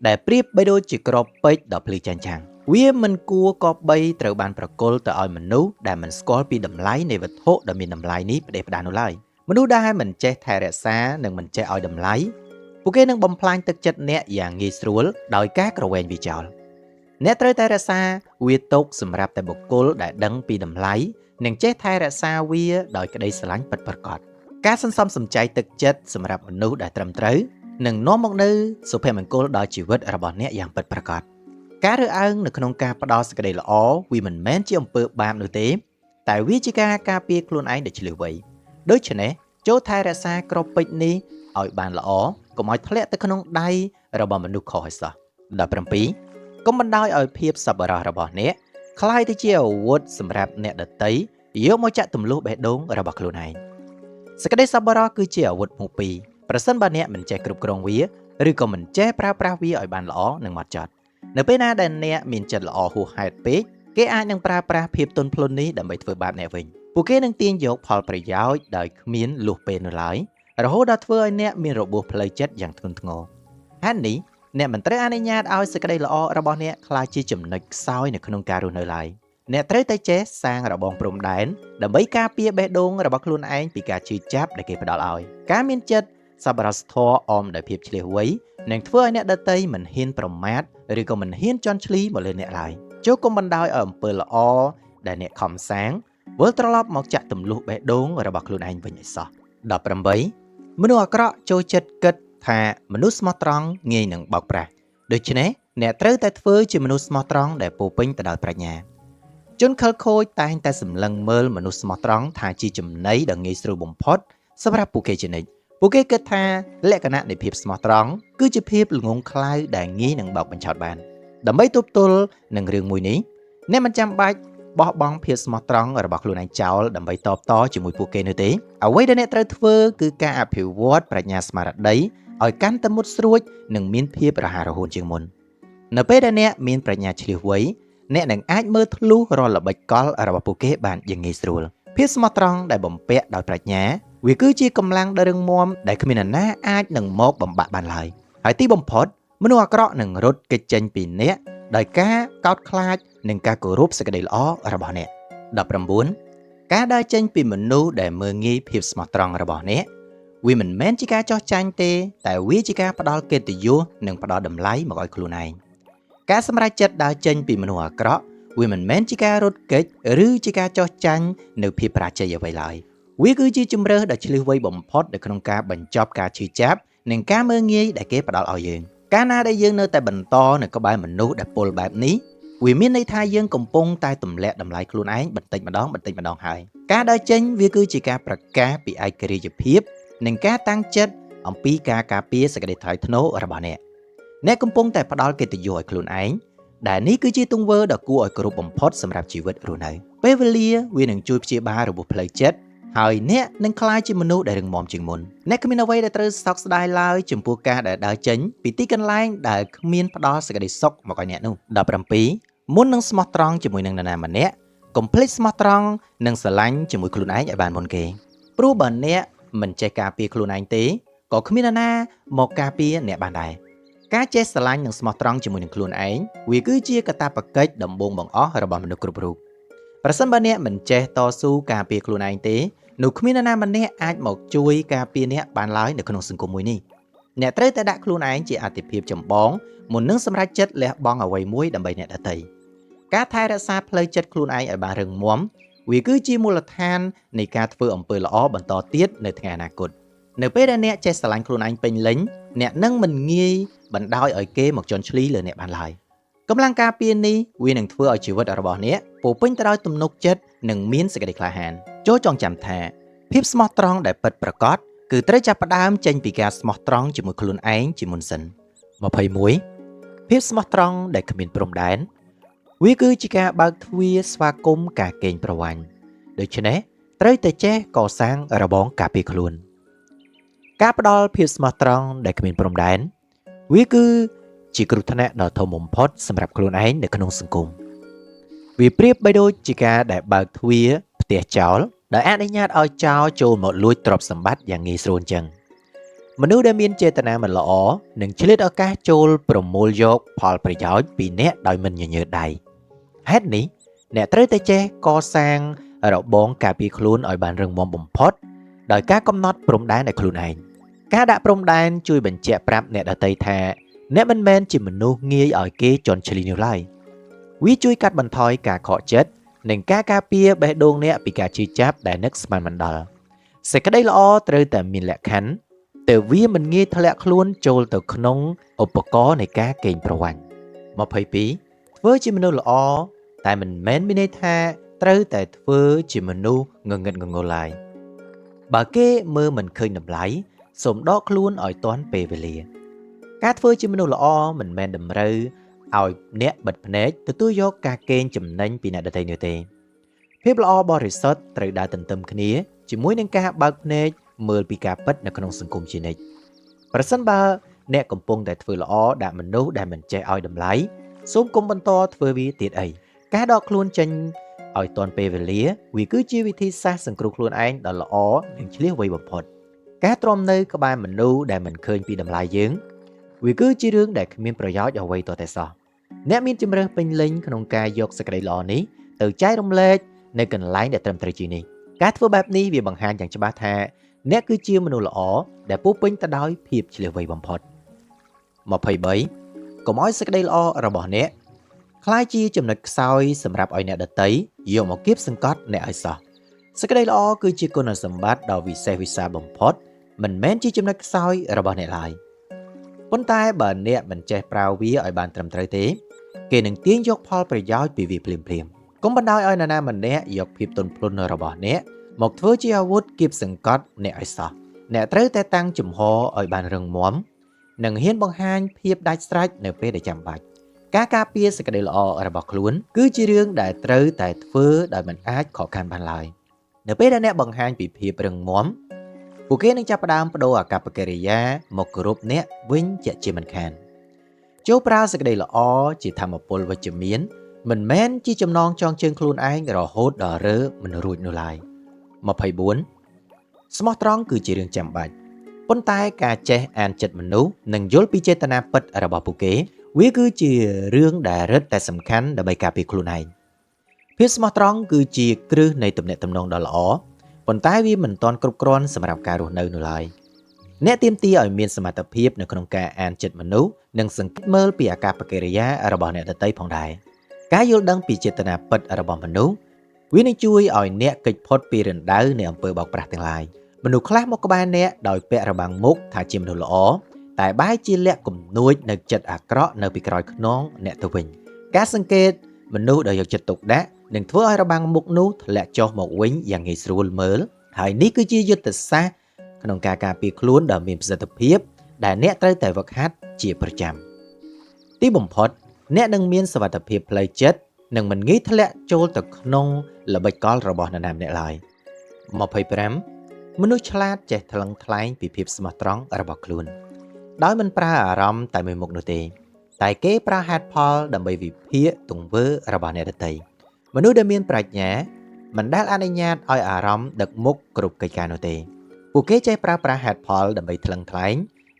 [SPEAKER 1] ដែលប្រៀបបីដូចជាក្របពេជ្រដ៏ភ្លឺចែងចាំងវាមិនគួរគប្បីត្រូវបានប្រគល់ទៅឲ្យមនុស្សដែលមិនស្គាល់ពីតម្លៃនៃវត្ថុដ៏មានតម្លៃនេះផ្ដេសផ្ដាសនោះឡើយមនុស្សដែលមិនចេះថែរក្សានិងមិនចេះឲ្យតម្លៃពួកគេនឹងបំផ្លាញទឹកចិត្តអ្នកយ៉ាងងាយស្រួលដោយការក្រវែងវាចោលអ្នកត្រូវតែរក្សាវាទុកសម្រាប់តែបុគ្គលដែលដឹងពីតម្លៃនិងចេះថែរក្សាវាដោយក្តីស្រឡាញ់ពិតប្រាកដការសន្សំសំចៃទឹកចិត្តសម្រាប់មនុស្សដែលត្រឹមត្រូវនឹងនាំមកនូវសុភមង្គលដល់ជីវិតរបស់អ្នកយ៉ាងពិតប្រាកដការរើសអើងនៅក្នុងការផ្ដល់សេចក្តីល្អវាមិនមែនជាអំពើបាបនោះទេតែវាជាការការពារខ្លួនឯងដ៏ឆ្លៀសវៃដូច្នេះចូលថែរក្សាក្របពេជ្រនេះឲ្យបានល្អកុំឲ្យធ្លាក់ទៅក្នុងដៃរបស់មនុស្សខុសឲ្យសោះ17កុំបណ្ដោយឲ្យភាពសប្បុរសរបស់អ្នកคล้ายទៅជាអាវុធសម្រាប់អ្នកដទៃយកមកចាក់ទម្លុះបេះដូងរបស់ខ្លួនឯងសេចក្តីសប្បុរសគឺជាអាវុធមុខពីរប្រសិនបើអ្នកមិនចេះគ្រប់គ្រងវាឬក៏មិនចេះប្រើប្រាស់វាឲ្យបានល្អនិងហ្មត់ចត់នៅពេលណាដែលអ្នកមានចិត្តល្អហួសហេតុពេកគេអាចនឹងប្រើប្រាស់ភាពទន់ភ្លន់នេះដើម្បីធ្វើបាបអ្នកវិញពួកគេនឹងទាញយកផលប្រយោជន៍ដោយគ្មានលុះពេលនោះឡើយរហូតដល់ធ្វើឲ្យអ្នកមានរបួសផ្លូវចិត្តយ៉ាងធ្ងន់ធ្ងរហេតុនេះអ្នកមិនត្រូវអនុញ្ញាតឲ្យសេចក្តីល្អរបស់អ្នកក្លាយជាចំណុចខ្សោយនៅក្នុងការរស់នៅឡើយអ្នកត្រូវតែចេះសាងរបងព្រំដែនដើម្បីការពារបេះដូងរបស់ខ្លួនឯងពីការជឿចាប់ដែលគេផ្ដល់ឲ្យការមានចិត្តសប្បុរសធម៌អមដោយភាពឆ្លៀសវៃនឹងធ្វើឲ្យអ្នកដទៃមិនហ៊ានប្រមាថឬក៏មិនហ៊ានជន់ឈ្លីមកលើអ្នកឡើយចូលកុំបណ្ដោយឲ្យអំពើល្អដែលអ្នកខំសាងវិលត្រឡប់មកចាក់ទម្លុះបេះដូងរបស់ខ្លួនឯងវិញឲ្យសោះ18មនុស្សអាក្រក់ចូលចិត្តគិតថាមនុស្សស្មោះត្រង់ងាយនឹងបោកប្រាស់ដូច្នេះអ្នកត្រូវតែធ្វើជាមនុស្សស្មោះត្រង់ដែលពោរពេញទៅដោយប្រាជ្ញាជនខិលខូចតែងតែសម្លឹងមើលមនុស្សស្មោះត្រង់ថាជាចំណីដ៏ងាយស្រួលបំផុតសម្រាប់ពួកគេជានិច្ចពួកគេគិតថាលក្ខណៈនៃភាពស្មោះត្រង់គឺជាភាពល្ងង់ខ្លៅដែលងាយនឹងបោកបញ្ឆោតបានដើម្បីទប់ទល់នឹងរឿងមួយនេះអ្នកមិនចាំបាច់បោះបង់ភាពស្មោះត្រង់របស់ខ្លួនឯងចោលដើម្បីតបតជាមួយពួកគេនោះទេអ្វីដែលអ្នកត្រូវធ្វើគឺការអភិវឌ្ឍប្រាជ្ញាស្មារតីឲ្យកាន់តែមុតស្រួចនិងមានភាពរហ័សរហួនជាងមុននៅពេលដែលអ្នកមានប្រាជ្ញាឆ្លៀសវៃអ្នកនឹងអាចមើលធ្លុះរាល់ល្បិចកលរបស់ពួកគេបានយ៉ាងងាយស្រួលភាពស្មោះត្រង់ដែលបំពាក់ដោយប្រាជ្ញាវាគឺជាកម្លាំងដ៏រឹងមាំដែលគ្មាននរណាអាចនឹងមកបំបាក់បានឡើយហើយទីបំផុតមនុស្សអាក្រក់នឹងរត់គេចចេញពីអ្នកដោយការកោតខ្លាចនិងការគោរពសេចក្តីល្អរបស់អ្នក19ការដើរចេញពីមនុស្សដែលមើលងាយភាពស្មោះត្រង់របស់អ្នកវាមិនមែនជាការចោះចាញ់ទេតែវាជាការផ្ដល់កិត្តិយសនិងផ្ដល់តម្លៃមកឲ្យខ្លួនឯងការសម្រេចចិត្តដើរចេញពីមនុស្សអាក្រក់វាមិនមែនជាការរត់គេចឬជាការចោះចាញ់នៅភាពបរាជ័យអ្វីឡើយវាគឺជាជំរើសដ៏ឆ្លៀសវៃបំផុតនៅក្នុងការបញ្ចប់ការឈឺចាប់និងការមើលងាយដែលគេផ្ដល់ឲ្យយើងកាលណាដែលយើងនៅតែបន្តនៅក្បែរមនុស្សដែលពលបែបនេះវាមានន័យថាយើងកំពុងតែទម្លាក់តម្លៃខ្លួនឯងបន្តិចម្ដងហើយការដើរចេញវាគឺជាការប្រកាសពីឯករាជ្យភាពនិងការតាំងចិត្តអំពីការការពារសេចក្តីថ្លៃថ្នូររបស់អ្នកកំពុងតែផ្ដល់កិត្តិយសឲ្យខ្លួនឯងដែលនេះគឺជាទង្វើដ៏គួរឲ្យគោរពបំផុតសម្រាប់ជីវិតរស់នៅពេលវេលាវានឹងជួយព្យាបាលរបួសផ្លូវចិត្ត ហើយអ្នកនឹងក្លាយជាមនុស្សដែលរឹងមាំជាងមុនអ្នកគ្មានអ្វីដែលត្រូវសោកស្ដាយឡើយចំពោះការដែលដើរចេញពីទីកន្លែងដែលគ្មានផ្ដល់សេចក្តីសុខមកឲ្យអ្នកនោះ17មុននឹងស្មោះត្រង់ជាមួយនឹងនរណាម្នាក់កុំភ្លេចស្មោះត្រង់និងស្រឡាញ់ជាមួយខ្លួនឯងឲ្យបានមុនគេព្រោះបើអ្នកមិនចេះការពារខ្លួនឯងទេក៏គ្មាននរណាមកការពារអ្នកបានដែរការចេះស្រឡាញ់និងស្មោះត្រង់ជាមួយនឹងខ្លួនឯងវាគឺជាកាតព្វកិច្ចដំបូងបង្អស់របស់មនុស្សគ្រប់រូបប្រសិនបើអ្នកមិនចេះតស៊ូការពារខ្លួនឯងទេនោះគ្មាននរណាម្នាក់អាចមកជួយការពារអ្នកបានឡើយនៅក្នុងសង្គមមួយនេះអ្នកត្រូវតែដាក់ខ្លួនឯងជាអាទិភាពចម្បងមុននឹងសម្រេចចិត្តលះបង់អ្វីមួយដើម្បីអ្នកដទៃការថែរក្សាផ្លូវចិត្តខ្លួនឯងឲ្យបានរឹងមាំវាគឺជាមូលដ្ឋាននៃការធ្វើអំពើល្អបន្តទៀតនៅថ្ងៃអនាគតនៅពេលដែលអ្នកចេះស្រឡាញ់ខ្លួនឯងពេញលេញអ្នកនឹងមិនងាយបណ្ដោយឲ្យគេមកជន់ឈ្លីលើអ្នកបានឡើយកម្លាំងការពារនេះវានឹងធ្វើឲ្យជីវិតរបស់អ្នកពោរពេញទៅដោយទំនុកចិត្តនិងមានសេចក្តីក្លាហានចូលចងចាំថាភាពស្មោះត្រង់ដែលពិតប្រាកដគឺត្រូវចាប់ផ្ដើមចេញពីការស្មោះត្រង់ជាមួយខ្លួនឯងជាមុនសិន21ភាពស្មោះត្រង់ដែលគ្មានព្រំដែនវាគឺជាការបើកទ្វារស្វាគមន៍ការកេងប្រវ័ញ្ចដូច្នេះត្រូវតែចេះកសាងរបងការពារខ្លួនការផ្ដល់ភាពស្មោះត្រង់ដែលគ្មានព្រំដែនវាគឺជាគ្រោះថ្នាក់ដ៏ធំបំផុតសម្រាប់ខ្លួនឯងនៅក្នុងសង្គមវាប្រៀបបីដូចជាការដែលបើកទ្វារផ្ទះចោលដែលអនុញ្ញាតឲ្យចោរចូលមកលួចទ្រព្យសម្បត្តិយ៉ាងងាយស្រួលអញ្ចឹងមនុស្សដែលមានចេតនាមិនល្អនឹងឆ្លៀតឱកាសចូលប្រមូលយកផលប្រយោជន៍ពីអ្នកដោយមិនញញើតដៃហេតុនេះអ្នកត្រូវតែចេះកសាងរបងការពារខ្លួនឲ្យបានរឹងមាំបំផុតដោយការកំណត់ព្រំដែនឲ្យខ្លួនឯងការដាក់ព្រំដែនជួយបញ្ជាក់ប្រាប់អ្នកដទៃថាអ្នកមិនមែនជាមនុស្សងាយឲ្យគេជន់ឈ្លីនោះឡើយវាជួយកាត់បន្ថយការខកចិត្តនិងការការពារបេះដូងអ្នកពីការជឿចាប់ដែលនឹកស្មានមិនដល់សេចក្តីល្អត្រូវតែមានលក្ខខណ្ឌតែវាមិនងាយធ្លាក់ខ្លួនចូលទៅក្នុងឧបករណ៍នៃការកេងប្រវ័ញ្ច22ធ្វើជាមនុស្សល្អតែមិនមែនមានន័យថាត្រូវតែធ្វើជាមនុស្សងងឹតងងល់ឡើយបើគេមើលមិនឃើញតម្លៃសូមដកខ្លួនឲ្យទាន់ពេលវេលាការធ្វើជាមនុស្សល្អមិនមែនតម្រូវឲ្យអ្នកបិទភ្នែកទទួលយកការកេងចំណេញពីអ្នកដទៃនោះទេភាពល្អបរិសុទ្ធត្រូវដើរទន្ទឹមគ្នាជាមួយនឹងការបើកភ្នែកមើលពីការពិតនៅក្នុងសង្គមជានិច្ចប្រសិនបើអ្នកកំពុងតែធ្វើល្អដាក់មនុស្សដែលមិនចេះឲ្យតម្លៃសូមកុំបន្តធ្វើវាទៀតអីការដកខ្លួនចេញឲ្យទាន់ពេលវេលាវាគឺជាវិធីសាស្ត្រសង្គ្រោះខ្លួនឯងដ៏ល្អនិងឆ្លៀសវៃបំផុតការទ្រាំនៅក្បែរមនុស្សដែលមិនឃើញពីតម្លៃយើងវាគឺជារឿងដែលគ្មានប្រយោជន៍អ្វីទាល់តែសោះអ្នកមានជំរឿនពេញលេញក្នុងការយកសេចក្តីល្អនេះទៅចែករំលែកនៅកន្លែងដែលត្រឹមត្រូវជានេះការធ្វើបែបនេះវាបង្ហាញយ៉ាងច្បាស់ថាអ្នកគឺជាមនុស្សល្អដែលពោរពេញទៅដោយភាពឆ្លៀសវៃបំផុត23កុំឲ្យសេចក្តីល្អរបស់អ្នកក្លាយជាចំណុចខ្សោយសម្រាប់ឲ្យអ្នកដទៃយកមកគៀបសង្កត់អ្នកឲ្យសោះសេចក្តីល្អគឺជាគុណសម្បត្តិដ៏វិសេសវិសាលបំផុតមិនមែនជាចំណុចខ្សោយរបស់អ្នកឡើយប៉ុន្តែបើអ្នកមិនចេះប្រើវាឲ្យបានត្រឹមត្រូវទេគេនឹងទាញយកផលប្រយោជន៍ពីវាភ្លាមៗកុំបណ្ដោយឲ្យនរណាម្នាក់យកភាពទន់ភ្លន់របស់អ្នកមកធ្វើជាអាវុធគៀបសង្កត់អ្នកឲ្យសោះអ្នកត្រូវតែតាំងជំហរឲ្យបានរឹងមាំនិងហ៊ានបង្ហាញភាពដាច់ស្រេចនៅពេលដែលចាំបាច់ការការពារសេចក្តីល្អរបស់ខ្លួនគឺជារឿងដែលត្រូវតែធ្វើដោយមិនអាចខកខានបានឡើយនៅពេលដែលអ្នកបង្ហាញពីភាពរឹងមាំពួកគេនឹងចាប់ផ្ដើមបដូរអាកប្បកិរិយាមកគោរពអ្នកវិញជាមិនខានចូលប្រើសេចក្តីល្អជាធម្មពលវិជ្ជមានមិនមែនជាចំណងចងជើងខ្លួនឯងរហូតដល់រើមិនរួចនោះឡើយ24ស្មោះត្រង់គឺជារឿងចាំបាច់ប៉ុន្តែការចេះអានចិត្តមនុស្សនិងយល់ពីចេតនាពិតរបស់ពួកគេវាគឺជារឿងដែលរឹតតែសំខាន់ដើម្បីការពារខ្លួនឯងភាពស្មោះត្រង់គឺជាគ្រឹះនៃទំនាក់ទំនងដ៏ល្អប៉ុន្តែវាមិនទាន់គ្រប់គ្រាន់សម្រាប់ការរស់នៅនោះឡើយអ្នកទាមទារឲ្យមានសមត្ថភាពនៅក្នុងការអានចិត្តមនុស្សនិងសង្កេតមើលពីអាកប្បកិរិយារបស់អ្នកដទៃផងដែរការយល់ដឹងពីចេតនាពិតរបស់មនុស្សវានឹងជួយឲ្យអ្នកគេចផុតពីរណ្ដៅនៃអំពើបោកប្រាស់ទាំងឡាយមនុស្សខ្លះមកក្បែរអ្នកដោយពាក់របាំងមុខថាជាមនុស្សល្អតែបែរជាលាក់គំនួចនៅចិត្តអាក្រក់នៅពីក្រោយខ្នងអ្នកទៅវិញការសង្កេតមនុស្សដែលយកចិត្តទុកដាក់នឹងធ្វើឲ្យរបាំងមុខនោះធ្លាក់ចុះមកវិញយ៉ាងងាយស្រួលមើលហើយនេះគឺជាយុទ្ធសាស្ត្រក្នុងការការពារខ្លួនដ៏មានប្រសិទ្ធភាពដែលអ្នកត្រូវតែហ្វឹកហាត់ជាប្រចាំទីបំផុតអ្នកនឹងមានសុវត្ថិភាពផ្លូវចិត្តនិងមិនងាយធ្លាក់ចូលទៅក្នុងល្បិចកលរបស់នរណាម្នាក់ឡើយ 25មនុស្សឆ្លាតចេះថ្លឹងថ្លែងពីភាពស្មោះត្រង់របស់ខ្លួនដោយមិនប្រើអារម្មណ៍តែមួយមុខនោះទេតែគេប្រើហេតុផលដើម្បីវិភាគទង្វើរបស់អ្នកដទៃមនុស្សដែលមានប្រាជ្ញាមិនដែលអនុញ្ញាតឲ្យអារម្មណ៍ដឹកមុខគ្រប់កិច្ចការនោះទេពួកគេចេះប្រើប្រាស់ហេតុផលដើម្បីថ្លឹងថ្លែង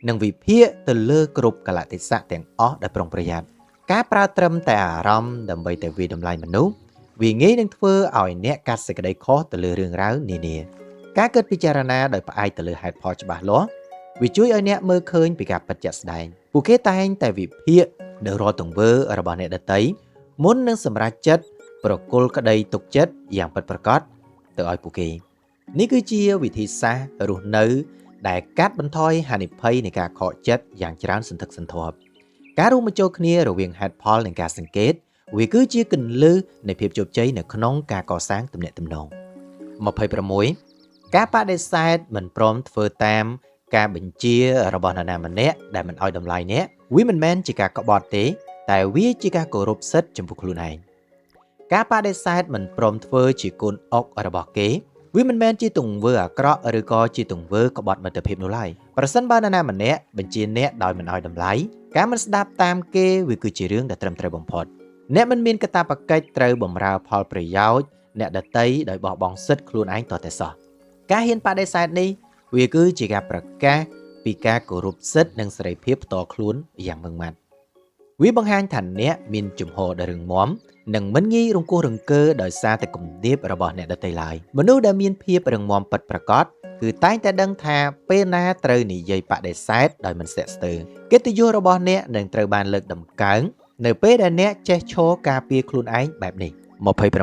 [SPEAKER 1] និងវិភាគទៅលើគ្រប់កលៈទេសៈទាំងអស់ដោយប្រុងប្រយ័ត្នការប្រើត្រឹមតែអារម្មណ៍ដើម្បីតែវាតម្លៃមនុស្សវាងាយនឹងធ្វើឲ្យអ្នកកាត់សេចក្តីខុសទៅលើរឿងរ៉ាវនានាការគិតពិចារណាដោយផ្អែកទៅលើហេតុផលច្បាស់លាស់វាជួយឲ្យអ្នកមើលឃើញពីការពិតជាក់ស្ដែងពួកគេតែងតែវិភាគនៅរាល់ទង្វើរបស់អ្នកដទៃមុននឹងសម្រេចចិត្តប្រគល់ក្តីទុកចិត្តយ៉ាងពិតប្រាកដទៅឲ្យពួកគេនេះគឺជាវិធីសាស្ត្ររស់នៅដែលកាត់បន្ថយហានិភ័យនៃការខកចិត្តយ៉ាងច្រើនសន្ធឹកសន្ធាប់ការរួមបញ្ចូលគ្នារវាងហេតុផលនិងការសង្កេតវាគឺជាគន្លឹះនៃភាពជោគជ័យនៅក្នុងការកសាងទំនាក់ទំនង26ការបដិសេធមិនព្រមធ្វើតាមការបញ្ជារបស់នរណាម្នាក់ដែលមិនឲ្យតម្លៃអ្នកវាមិនមែនជាការក្បត់ទេតែវាជាការគោរពសិទ្ធិចំពោះខ្លួនឯងការបដិសេធមិនព្រមធ្វើជាកូនអុករបស់គេវាមិនមែនជាទង្វើអាក្រក់ឬក៏ជាទង្វើក្បត់មិត្តភាពនោះឡើយប្រសិនបើនរណាម្នាក់បញ្ជាអ្នកដោយមិនឲ្យតម្លៃការមិនស្ដាប់តាមគេវាគឺជារឿងដែលត្រឹមត្រូវបំផុតអ្នកមិនមានកាតព្វកិច្ចត្រូវបម្រើផលប្រយោជន៍អ្នកដទៃដោយបោះបង់សិទ្ធិខ្លួនឯងតតែសោះការហ៊ានបដិសេធនេះវាគឺជាការប្រកាសពីការគោរពសិទ្ធិនិងសេរីភាពផ្ទាល់ខ្លួនយ៉ាងម៉ឺងម៉ាត់វាបង្ហាញថាអ្នកមានជំហរដ៏រឹងមាំនិងមិនងាយរង្គោះរង្គើដោយសារតែគំនាបរបស់អ្នកដទៃឡើយមនុស្សដែលមានភាពរឹងមាំពិតប្រាកដគឺតែងតែដឹងថាពេលណាត្រូវនិយាយបដិសេធដោយមិនស្ទាក់ស្ទើរកិត្តិយសរបស់អ្នកនឹងត្រូវបានលើកតម្កើងនៅពេលដែលអ្នកចេះឈរការពារខ្លួនឯងបែបនេះ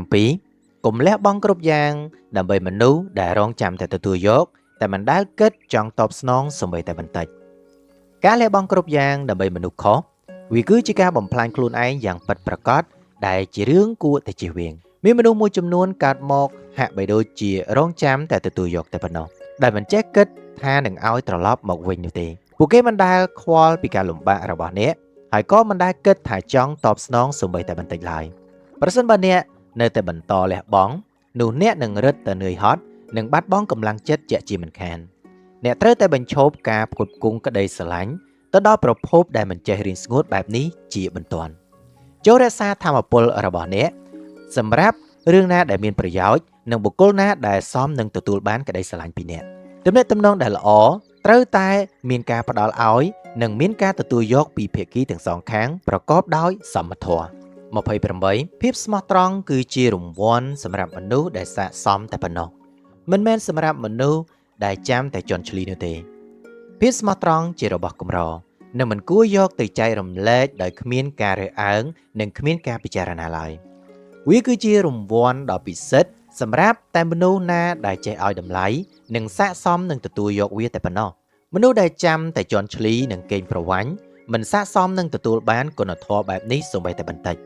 [SPEAKER 1] 27កុំលះបង់គ្រប់យ៉ាងដើម្បីមនុស្សដែលរងចាំតែទទួលយកតែមិនដែលគិតចង់តបស្នងសូម្បីតែបន្តិចការលះបង់គ្រប់យ៉ាងដើម្បីមនុស្សខុសវាគឺជាការបំផ្លាញខ្លួនឯងយ៉ាងពិតប្រាកដដែលជារឿងគួរតែជៀសវាងមានមនុស្សមួយចំនួនកើតមកហាក់បីដូចជារងចាំតែទទួលយកតែប៉ុណ្ណោះដែលមិនចេះគិតថានឹងឲ្យត្រឡប់មកវិញនោះទេពួកគេមិនដែលខ្វល់ពីការលំបាករបស់អ្នកហើយក៏មិនដែលគិតថាចង់តបស្នងសូម្បីតែបន្តិចឡើយប្រសិនបើអ្នកនៅតែបន្តលះបង់នោះអ្នកនឹងរឹតតែនឿយហត់និងបាត់បង់កម្លាំងចិត្តជាក់ជាមិនខានអ្នកត្រូវតែបញ្ឈប់ការផ្គត់ផ្គង់ក្តីស្រឡាញ់ទៅដល់ប្រភពដែលមិនចេះរៀនស្ងួតបែបនេះជាបន្ទាន់ចូលរក្សាធម៌ពលរបស់អ្នកសម្រាប់រឿងណាដែលមានប្រយោជន៍និងបុគ្គលណាដែលសមនឹងទទួលបានក្តីស្រឡាញ់ពីអ្នកទំនាក់ទំនងដែលល្អត្រូវតែមានការផ្ដល់ឲ្យនិងមានការទទួលយកពីភាគីទាំងសងខាងប្រកបដោយសមធម៌28ភាពស្មោះត្រង់គឺជារង្វាន់សម្រាប់មនុស្សដែលស័ក្តិសមតែប៉ុណ្ណោះមិនមែនសម្រាប់មនុស្សដែលចាំតែជន់ឈ្លីនោះទេភាពស្មោះត្រង់ជារបស់កម្រនិងមិនគួរយកទៅចែករំលែកដោយគ្មានការរើសអើងនិងគ្មានការពិចារណាឡើយវាគឺជារង្វាន់ដ៏ពិសិដ្ឋសម្រាប់តែមនុស្សណាដែលចេះឲ្យតម្លៃនិងស័ក្តិសមនឹងទទួលយកវាតែប៉ុណ្ណោះមនុស្សដែលចាំតែជន់ឈ្លីនិងកេងប្រវ័ញ្ចមិនស័ក្តិសមនឹងទទួលបានគុណធម៌បែបនេះសូម្បីតែបន្តិច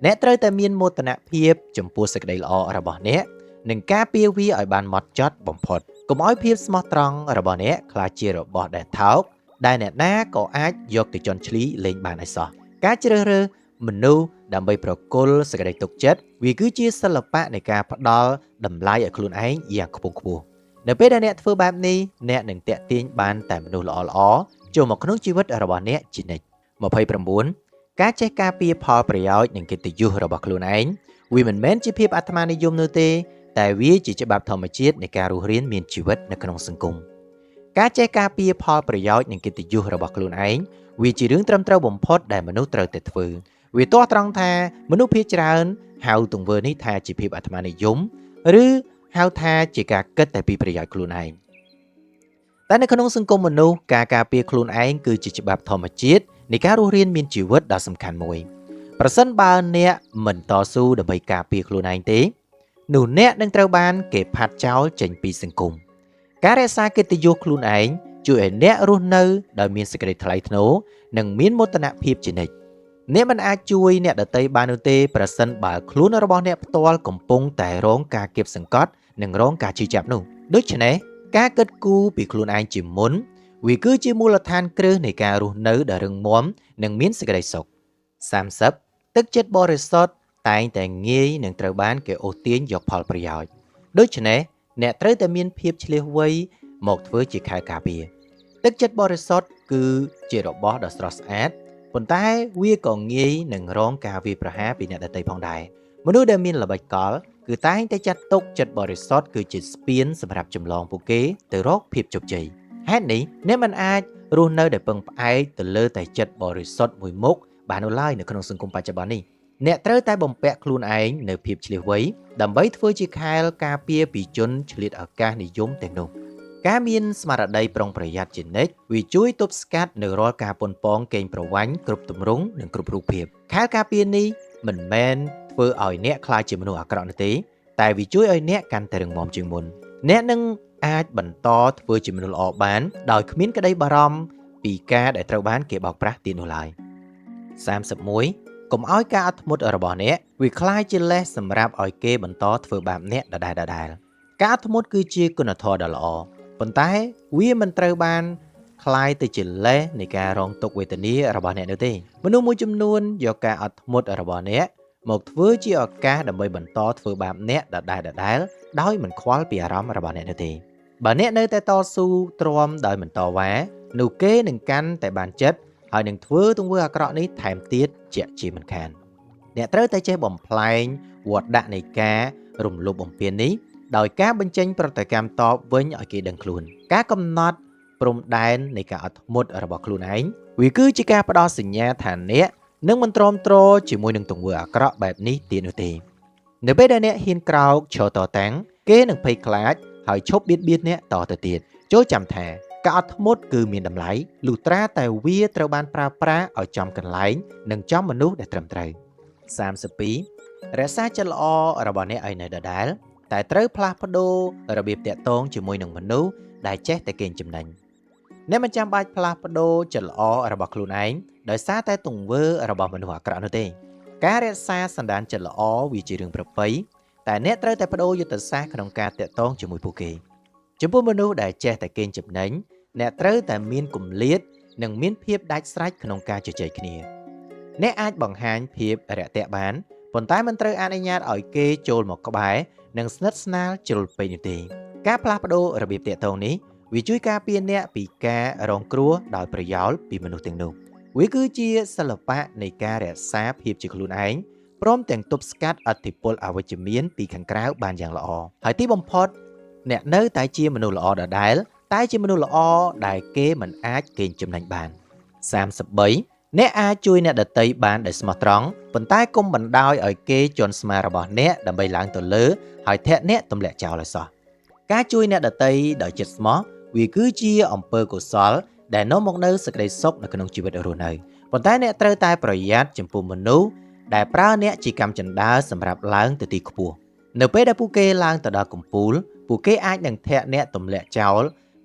[SPEAKER 1] អ្នកត្រូវតែមានមោទនភាពចំពោះសេចក្តីល្អរបស់អ្នកនិងការពារវាឲ្យបានហ្មត់ចត់បំផុតកុំឲ្យភាពស្មោះត្រង់របស់អ្នកក្លាយជារបស់ដែលថោកដែលអ្នកណាក៏អាចយកទៅជន់ឈ្លីលេងបានឲ្យសោះការជ្រើសរើសមនុស្សដើម្បីប្រគល់សេចក្តីទុកចិត្តវាគឺជាសិល្បៈនៃការផ្ដល់តម្លៃឲ្យខ្លួនឯងយ៉ាងខ្ពង់ខ្ពស់នៅពេលដែលអ្នកធ្វើបែបនេះអ្នកនឹងទាក់ទាញបានតែមនុស្សល្អៗចូលមកក្នុងជីវិតរបស់អ្នកជានិច្ច29ការចេះការពារផលប្រយោជន៍និងកិត្តិយសរបស់ខ្លួនឯងវាមិនមែនជាភាពអាត្មានិយមនោះទេតែវាជាច្បាប់ធម្មជាតិនៃការរស់រានមានជីវិតនៅក្នុងសង្គមការចេះការពារផលប្រយោជន៍និងកិត្តិយសរបស់ខ្លួនឯងវាជារឿងត្រឹមត្រូវបំផុតដែលមនុស្សត្រូវតែធ្វើវាទាស់ត្រង់ថាមនុស្សភាគច្រើនហៅទង្វើនេះថាជាភាពអាត្មានិយមឬហៅថាជាការគិតតែពីប្រយោជន៍ខ្លួនឯងតែនៅក្នុងសង្គមមនុស្សការការពារខ្លួនឯងគឺជាច្បាប់ធម្មជាតិនៃការរស់រានមានជីវិតដ៏សំខាន់មួយប្រសិនបើអ្នកមិនតស៊ូដើម្បីការពារខ្លួនឯងទេនោះអ្នកនឹងត្រូវបានគេផាត់ចោលចេញពីសង្គមការរក្សាកិត្តិយសខ្លួនឯងជួយឲ្យអ្នករស់នៅដោយមានសេចក្តីថ្លៃថ្នូរនិងមានមោទនភាពជានិច្ចអ្នកមិនអាចជួយអ្នកដទៃបាននោះទេប្រសិនបើខ្លួនរបស់អ្នកផ្ទាល់កំពុងតែរងការគាបសង្កត់និងរងការឈឺចាប់នោះដូច្នេះការគិតគូរពីខ្លួនឯងជាមុនវាគឺជាមូលដ្ឋានគ្រឹះនៃការរស់នៅដ៏រឹងមាំនិងមានសេចក្តីសុខ30ទឹកចិត្តបរិសុទ្ធតែងតែងាយនឹងត្រូវបានគេអូសទាញយកផលប្រយោជន៍ដូច្នេះ អ្នកត្រូវតែមានភាពឆ្លៀសវៃមកធ្វើជាខែលការពារទឹកចិត្តបរិសុទ្ធគឺជារបស់ដ៏ស្រស់ស្អាតប៉ុន្តែវាក៏ងាយនឹងរងការវាយប្រហារពីអ្នកដទៃផងដែរមនុស្សដែលមានល្បិចកលគឺតែងតែចាត់ទុកចិត្តបរិសុទ្ធគឺជាស្ពានសម្រាប់ចម្លងពួកគេទៅរកភាពជោគជ័យហេតុនេះអ្នកមិនអាចរស់នៅដោយពឹងផ្អែកទៅលើតែចិត្តបរិសុទ្ធមួយមុខបាននៅឡើយនៅក្នុងសង្គមបច្ចុប្បន្ននេះអ្នកត្រូវតែបំពាក់ខ្លួនឯងនៅភាពឆ្លៀសវៃដើម្បីធ្វើជាខែលការពារពីជនឆ្លៀតឱកាសនិយមទាំងនោះការមានស្មារតីប្រុងប្រយ័ត្នជានិច្ចវាជួយទប់ស្កាត់នៅរាល់ការប៉ុនប៉ងកេងប្រវ័ញ្ចគ្រប់ទម្រង់និងគ្រប់រូបភាពខែលការពារនេះមិនមែនធ្វើឲ្យអ្នកក្លាយជាមនុស្សអាក្រក់នោះទេតែវាជួយឲ្យអ្នកកាន់តែរឹងមាំជាងមុនអ្នកនឹងអាចបន្តធ្វើជាមនុស្សល្អបានដោយគ្មានក្តីបារម្ភពីការដែលត្រូវបានគេបោកប្រាស់ទៀតនោះឡើយ31កុំឲ្យការអត់ធ្មត់របស់អ្នកវាคล้ายជាលេសសម្រាប់ឲ្យគេបន្តធ្វើបាបអ្នកដដែលការអត់ធ្មត់គឺជាគុណធម៌ដ៏ល្អប៉ុន្តែវាមិនត្រូវបានคล้ายទៅជាលេសនៃការរងទុក្ខវេទនារបស់អ្នកនោះទេមនុស្សមួយចំនួនយកការអត់ធ្មត់របស់អ្នកមកធ្វើជាឱកាសដើម្បីបន្តធ្វើបាបអ្នកដដែលដោយមិនខ្វល់ពីអារម្មណ៍របស់អ្នកនោះទេបើអ្នកនៅតែតស៊ូទ្រាំដោយមិនតវ៉ានោះគេនឹងកាន់តែបានចិត្តហើយនឹងធ្វើទង្វើអាក្រក់នេះថែមទៀតជាក់ជាមិនខានអ្នកត្រូវតែចេះបំផ្លែងវត្តដាក់នៃការរំលោភបំពាននេះដោយការបញ្ចេញប្រតិកម្មតបវិញឲ្យគេដឹងខ្លួនការកំណត់ព្រំដែននៃការអត់ធ្មត់របស់ខ្លួនឯងវាគឺជាការផ្ដល់សញ្ញាថាអ្នកនឹងមិនទ្រាំទ្រជាមួយនឹងទង្វើអាក្រក់បែបនេះទៀតនោះទេនៅពេលដែលអ្នកហ៊ានក្រោកឈរតតាំងគេនឹងភ័យខ្លាចហើយឈប់បៀតបៀនអ្នកតទៅទៀតចូលចាំថាការអត់ធ្មត់គឺមានតម្លៃលុះត្រាតែវាត្រូវបានប្រើប្រាស់ឲ្យចំកន្លែងនិងចំមនុស្សដែលត្រឹមត្រូវ32រក្សាចិត្តល្អរបស់អ្នកឲ្យនៅដដែលតែត្រូវផ្លាស់ប្ដូររបៀបតាក់ទងជាមួយនឹងមនុស្សដែលចេះតែកេងចំណេញអ្នកមិនចាំបាច់ផ្លាស់ប្ដូរចិត្តល្អរបស់ខ្លួនឯងដោយសារតែទង្វើរបស់មនុស្សអាក្រក់នោះទេការរក្សាសន្តានចិត្តល្អវាជារឿងប្រពៃតែអ្នកត្រូវតែបដូរយុទ្ធសាស្ត្រក្នុងការតាក់ទងជាមួយពួកគេចំពោះមនុស្សដែលចេះតែកេងចំណេញអ្នកត្រូវតែមានគម្លាតនិងមានភាពដាច់ស្រេចក្នុងការជជែកគ្នាអ្នកអាចបង្ហាញភាពរាក់ទាក់បានប៉ុន្តែមិនត្រូវអនុញ្ញាតឲ្យគេចូលមកក្បែរនិងស្និទ្ធស្នាលជ្រុលពេកនោះទេការផ្លាស់ប្ដូររបៀបតាក់ទងនេះវាជួយការពារអ្នកពីការរងគ្រោះដោយប្រយោលពីមនុស្សទាំងនោះវាគឺជាសិល្បៈនៃការរក្សាភាពជាខ្លួនឯងព្រមទាំងទប់ស្កាត់អធិពលអវិជ្ជមានពីខាងក្រៅបានយ៉ាងល្អហើយទីបំផុតអ្នកនៅតែជាមនុស្សល្អដដែលតែជាមនុស្សល្អដែលគេមិនអាចកេងចំណេញបាន33អ្នកអាចជួយអ្នកដទៃបានដោយស្មោះត្រង់ប៉ុន្តែកុំបណ្ដោយឲ្យគេជន់ស្មារបស់អ្នកដើម្បីឡើងទៅលើហើយធាក់អ្នកទម្លាក់ចោលឲ្យសោះការជួយអ្នកដទៃដោយចិត្តស្មោះវាគឺជាអំពើកុសលដែលនាំមកនូវសេចក្តីសុខនៅក្នុងជីវិតរស់នៅប៉ុន្តែអ្នកត្រូវតែប្រយ័ត្នចំពោះមនុស្សដែលប្រើអ្នកជាកម្មចិន្តាសម្រាប់ឡើងទៅទីខ្ពស់នៅពេលដែលពួកគេឡើងទៅដល់កំពូលពួកគេអាចនឹងធាក់អ្នកទម្លាក់ចោល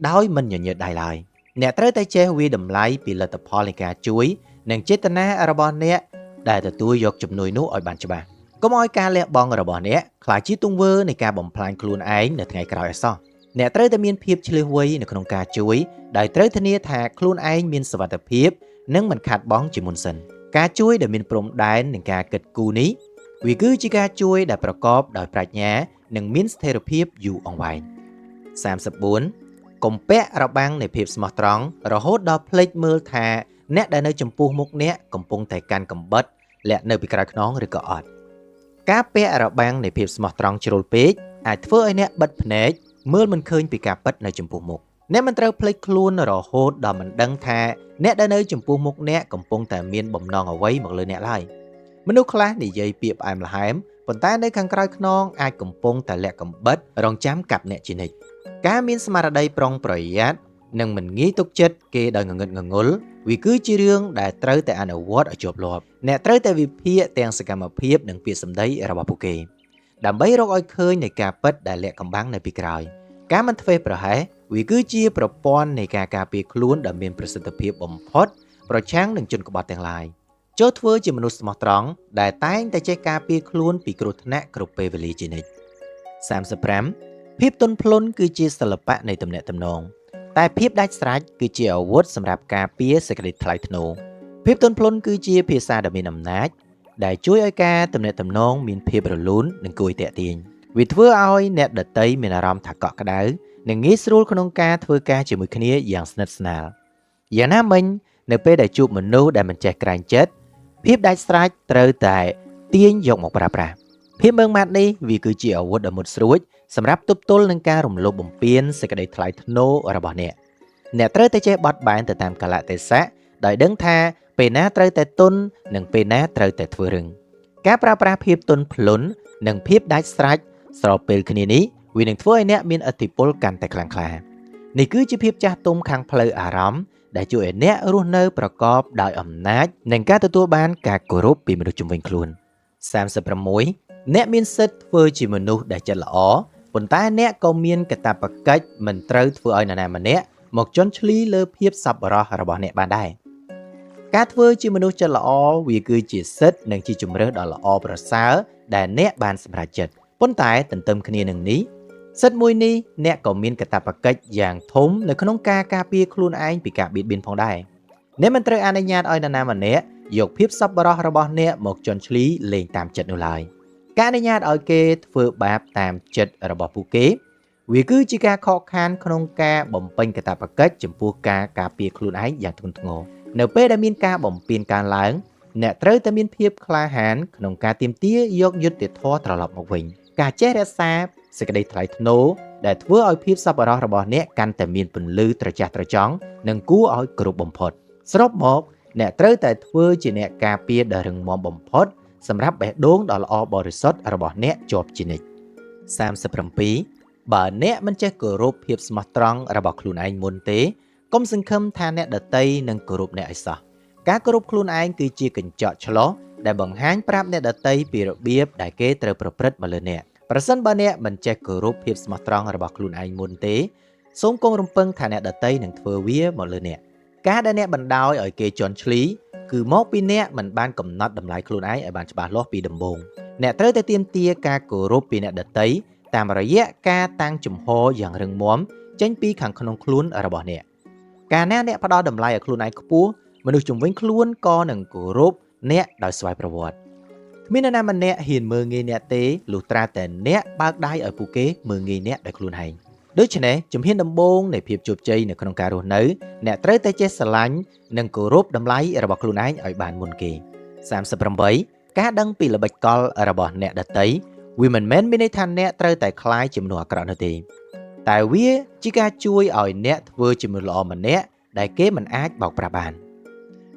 [SPEAKER 1] ដោយមិនញញើតដៃឡើយអ្នកត្រូវតែចេះវាយតម្លៃពីលទ្ធផលនៃការជួយនិងចេតនារបស់អ្នកដែលទទួលយកជំនួយនោះឲ្យបានច្បាស់កុំឲ្យការលះបង់របស់អ្នកក្លាយជាទង្វើនៃការបំផ្លាញខ្លួនឯងនៅថ្ងៃក្រោយឲ្យសោះអ្នកត្រូវតែមានភាពឆ្លៀសវៃនៅក្នុងការជួយដោយត្រូវធានាថាខ្លួនឯងមានសុវត្ថិភាពនិងមិនខាតបង់ជាមុនសិនការជួយដែលមានព្រំដែននិងការគិតគូរនេះវាគឺជាការជួយដែលប្រកបដោយប្រាជ្ញានិងមានស្ថិរភាពយូរអង្វែង34កុំពាក់របាំងនៃភាពស្មោះត្រង់រហូតដល់ភ្លេចមើលថាអ្នកដែលនៅចំពោះមុខអ្នកកំពុងតែកាន់កំបិតលាក់នៅពីក្រោយខ្នងឬក៏អត់ការពាក់របាំងនៃភាពស្មោះត្រង់ជ្រុលពេកអាចធ្វើឲ្យអ្នកបិទភ្នែកមើលមិនឃើញពីការពិតនៅចំពោះមុខអ្នកមិនត្រូវភ្លេចខ្លួនរហូតដល់មិនដឹងថាអ្នកដែលនៅចំពោះមុខអ្នកកំពុងតែមានបំណងអ្វីមកលើអ្នកឡើយមនុស្សខ្លះនិយាយពាក្យផ្អែមល្ហែមប៉ុន្តែនៅខាងក្រោយខ្នងអាចកំពុងតែលាក់កំបិតរងចាំកាប់អ្នកជានិច្ចការមានស្មារតីប្រុងប្រយ័ត្ននិងមិនងាយទុកចិត្តគេដោយងងឹតងងុលវាគឺជារឿងដែលត្រូវតែអនុវត្តឲ្យជាប់លាប់អ្នកត្រូវតែវិភាគទាំងសកម្មភាពនិងពាក្យសម្ដីរបស់ពួកគេដើម្បីរកឲ្យឃើញនៃការពិតដែលលាក់កំបាំងនៅពីក្រោយការមិនធ្វេសប្រហែសវាគឺជាប្រព័ន្ធនៃការការពារខ្លួនដ៏មានប្រសិទ្ធភាពបំផុតប្រឆាំងនឹងជនក្បត់ទាំងឡាយចូលធ្វើជាមនុស្សស្មោះត្រង់ដែលតែងតែចេះការពារខ្លួនពីគ្រោះថ្នាក់គ្រប់ពេលវេលាជានិច្ច35ភាពទន់ភ្លន់គឺជាសិល្បៈនៃទំនាក់ទំនងតែភាពដាច់ស្រេចគឺជាអាវុធសម្រាប់ការពារសេចក្តីថ្លៃថ្នូរភាពទន់ភ្លន់គឺជាភាសាដ៏មានអំណាចដែលជួយឲ្យការទំនាក់ទំនងមានភាពរលូននិងគួរឲ្យទាក់ទាញ វាធ្វើឲ្យអ្នកដតីមានអារម្មណ៍ថាកក់ក្ដៅនិងងាយស្រួលក្នុងការធ្វើការជាមួយគ្នាយ៉ាងស្និទ្ធស្នាលយ៉ាងណាមិញនៅពេលដែលជួបមនុស្សដែលមិនចេះក្រែងចិត្តភាពដាច់ស្រេចត្រូវតែទាញយកមកប្រើប្រាស់ភាពម៉ឺងម៉ាត់នេះវាគឺជាអាវុធដ៏មុតស្រួចសម្រាប់ទប់ទល់នឹងការរំលោភបំពានសេចក្តីថ្លៃថ្នូររបស់អ្នកត្រូវតែចេះបត់បែនទៅតាមកាលៈទេសៈដោយដឹងថាពេលណាត្រូវតែទន់និងពេលណាត្រូវតែធ្វើរឹងការប្រើប្រាស់ភាពទន់ភ្លន់និងភាពដាច់ស្រេចស្របពេលគ្នានេះវានឹងធ្វើឲ្យអ្នកមានឥទ្ធិពលកាន់តែខ្លាំងក្លានេះគឺជាភាពចាស់ទុំខាងផ្លូវអារម្មណ៍ដែលជួយឲ្យអ្នករស់នៅប្រកបដោយអំណាចនិងការទទួលបានការគោរពពីមនុស្សជុំវិញខ្លួន36អ្នកមានសិទ្ធិធ្វើជាមនុស្សដែលចិត្តល្អប៉ុន្តែអ្នកក៏មានកាតព្វកិច្ចមិនត្រូវធ្វើឲ្យនរណាម្នាក់មកជន់ឈ្លីលើភាពសប្បុរសរបស់អ្នកបានដែរការធ្វើជាមនុស្សចិត្តល្អវាគឺជាសិទ្ធិនិងជាជម្រើសដ៏ល្អប្រសើរដែលអ្នកបានសម្រេចចិត្តប៉ុន្តែទន្ទឹមគ្នានឹងនេះសិទ្ធិមួយនេះអ្នកក៏មានកាតព្វកិច្ចយ៉ាងធំនៅក្នុងការការពារខ្លួនឯងពីការបៀតបៀនផងដែរអ្នកមិនត្រូវអនុញ្ញាតឲ្យនរណាម្នាក់យកភាពសប្បុរសរបស់អ្នកមកជន់ឈ្លីលេងតាមចិត្តនោះឡើយការអនុញ្ញាតឲ្យគេធ្វើបាបតាមចិត្តរបស់ពួកគេវាគឺជាការខកខានក្នុងការបំពេញកាតព្វកិច្ចចំពោះការការពារខ្លួនឯងយ៉ាងធ្ងន់ធ្ងរនៅពេលដែលមានការបំពានកើនឡើងអ្នកត្រូវតែមានភាពក្លាហានក្នុងការទាមទារយកយុត្តិធម៌ត្រឡប់មកវិញការចេះរក្សាសេចក្តីថ្លៃថ្នូរដែលធ្វើឲ្យភាពសប្បុរសរបស់អ្នកកាន់តែមានពន្លឺត្រចះត្រចង់និងគួរឲ្យគោរពបំផុតសរុបមកអ្នកត្រូវតែធ្វើជាអ្នកការពារដ៏រឹងមាំបំផុតសម្រាប់បេះដូងដ៏ល្អបរិសុទ្ធរបស់អ្នកជាប់ជានិច្ច37បើអ្នកមិនចេះគោរពភាពស្មោះត្រង់របស់ខ្លួនឯងមុនទេកុំសង្ឃឹមថាអ្នកដទៃនឹងគោរពអ្នកឲ្យសោះការគោរពខ្លួនឯងគឺជាកញ្ចក់ឆ្លុះដែលបង្ហាញប្រាប់អ្នកដទៃពីរបៀបដែលគេត្រូវប្រព្រឹត្តមកលើអ្នកប្រសិនបើអ្នកមិនចេះគោរពភាពស្មោះត្រង់របស់ខ្លួនឯងមុនទេសូមកុំរំពឹងថាអ្នកដទៃនឹងធ្វើវាមកលើអ្នកការដែលអ្នកបណ្ដោយឲ្យគេជន់ឈ្លីគឺមកពីអ្នកមិនបានកំណត់តម្លៃខ្លួនឯងឲ្យបានច្បាស់លាស់ពីដំបូងអ្នកត្រូវតែទាមទារការគោរពពីអ្នកដទៃតាមរយៈការតាំងជំហរយ៉ាងរឹងមាំចេញពីខាងក្នុងខ្លួនរបស់អ្នកកាលណាអ្នកផ្ដល់តម្លៃឲ្យខ្លួនឯងខ្ពស់មនុស្សជុំវិញខ្លួនក៏នឹងគោរពអ្នកដោយស្វ័យប្រវត្តិគ្មាននរណាម្នាក់ហ៊ានមើលងាយអ្នកទេលុះត្រាតែអ្នកបើកដៃឲ្យពួកគេមើលងាយអ្នកដោយខ្លួនឯងដូច្នេះជំហានដំបូងនៃភាពជោគជ័យនៅក្នុងការរស់នៅអ្នកត្រូវតែចេះស្រឡាញ់និងគោរពតម្លៃរបស់ខ្លួនឯងឲ្យបានមុនគេ38ការដឹងពីល្បិចកលរបស់អ្នកដទៃវាមិនមែនមានន័យថាអ្នកត្រូវតែក្លាយជាមនុស្សអាក្រក់នោះទេតែវាជាការជួយឲ្យអ្នកធ្វើជាមនុស្សល្អម្នាក់ដែលគេមិនអាចបោកប្រាស់បាន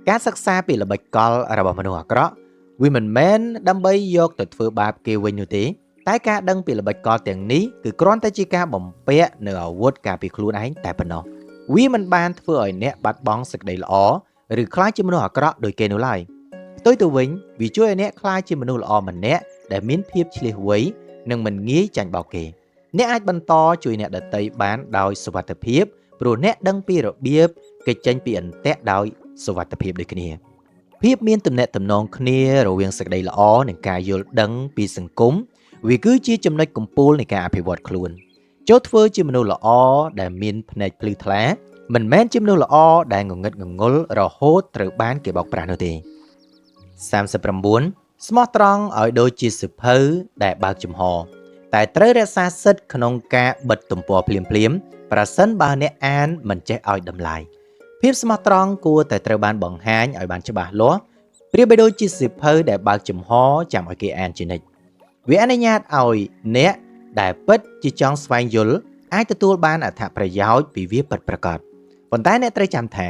[SPEAKER 1] ការសិក្សាពីល្បិចកលរបស់មនុស្សអាក្រក់វាមិនមែនដើម្បីយកទៅធ្វើបាបគេវិញនោះទេតែការដឹងពីល្បិចកលទាំងនេះគឺគ្រាន់តែជាការបំពាក់នៅអាវុធការពារខ្លួនឯងតែប៉ុណ្ណោះវាមិនបានធ្វើឲ្យអ្នកបាត់បង់សេចក្តីល្អឬក្លាយជាមនុស្សអាក្រក់ដូចគេនោះឡើយផ្ទុយទៅវិញវាជួយឲ្យអ្នកក្លាយជាមនុស្សល្អម្នាក់ដែលមានភាពឆ្លៀសវៃនិងមិនងាយចាញ់បោកគេអ្នកអាចបន្តជួយអ្នកដទៃបានដោយសុវត្ថិភាពព្រោះអ្នកដឹងពីរបៀបគេចចេញពីអន្ទាក់ដោយសុវត្ថិភាពដូចគ្នាភាពមានទំនាក់ទំនងគ្នារវាងសេចក្តីល្អនិងការយល់ដឹងពីសង្គមវាគឺជាចំណុចកំពូលនៃការអភិវឌ្ឍខ្លួនចូលធ្វើជាមនុស្សល្អដែលមានភ្នែកភ្លឺថ្លាមិនមែនជាមនុស្សល្អដែលងងឹតងងុលរហូតត្រូវបានគេបោកប្រាស់នោះទេ39ស្មោះត្រង់ឲ្យដូចជាសៀវភៅដែលបើកចំហតែត្រូវរក្សាសិទ្ធិក្នុងការបិទទំព័រភ្លាមប្រសិនបើអ្នកអានមិនចេះឲ្យតម្លៃភាពស្មោះត្រង់គួរតែត្រូវបានបង្ហាញឲ្យបានច្បាស់លាស់ប្រៀបបីដូចជាសៀវភៅដែលបើកចំហចាំឲ្យគេអានជានិច្ចវាអនុញ្ញាតឲ្យអ្នកដែលពិតជាចង់ស្វែងយល់អាចទទួលបានអត្ថប្រយោជន៍ពីវាពិតប្រាកដប៉ុន្តែអ្នកត្រូវចាំថា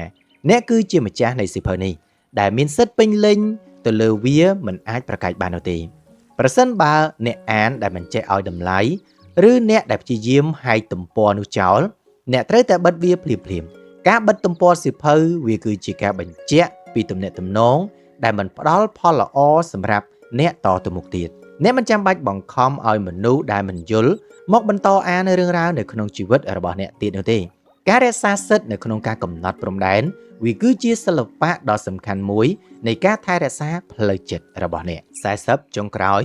[SPEAKER 1] អ្នកគឺជាម្ចាស់នៃសៀវភៅនេះដែលមានសិទ្ធិពេញលេញទៅលើវាមិនអាចប្រកែកបាននោះទេប្រសិនបើអ្នកអានដែលមិនចេះឲ្យតម្លៃឬអ្នកដែលព្យាយាមហែកទំព័រនោះចោលអ្នកត្រូវតែបិទវាភ្លាមការបិទទំព័រសៀវភៅវាគឺជាការបញ្ជាក់ពីទំនាក់ទំនងដែលមិនផ្ដល់ផលល្អសម្រាប់អ្នកតទៅមុខទៀតអ្នកមិនចាំបាច់បង្ខំឲ្យមនុស្សដែលមិនយល់មកបន្តអានរឿងរ៉ាវនៅក្នុងជីវិតរបស់អ្នកទៀតនោះទេការរក្សាសិទ្ធិនៅក្នុងការកំណត់ព្រំដែនវាគឺជាសិល្បៈដ៏សំខាន់មួយនៃការថែរក្សាផ្លូវចិត្តរបស់អ្នក40ចុងក្រោយ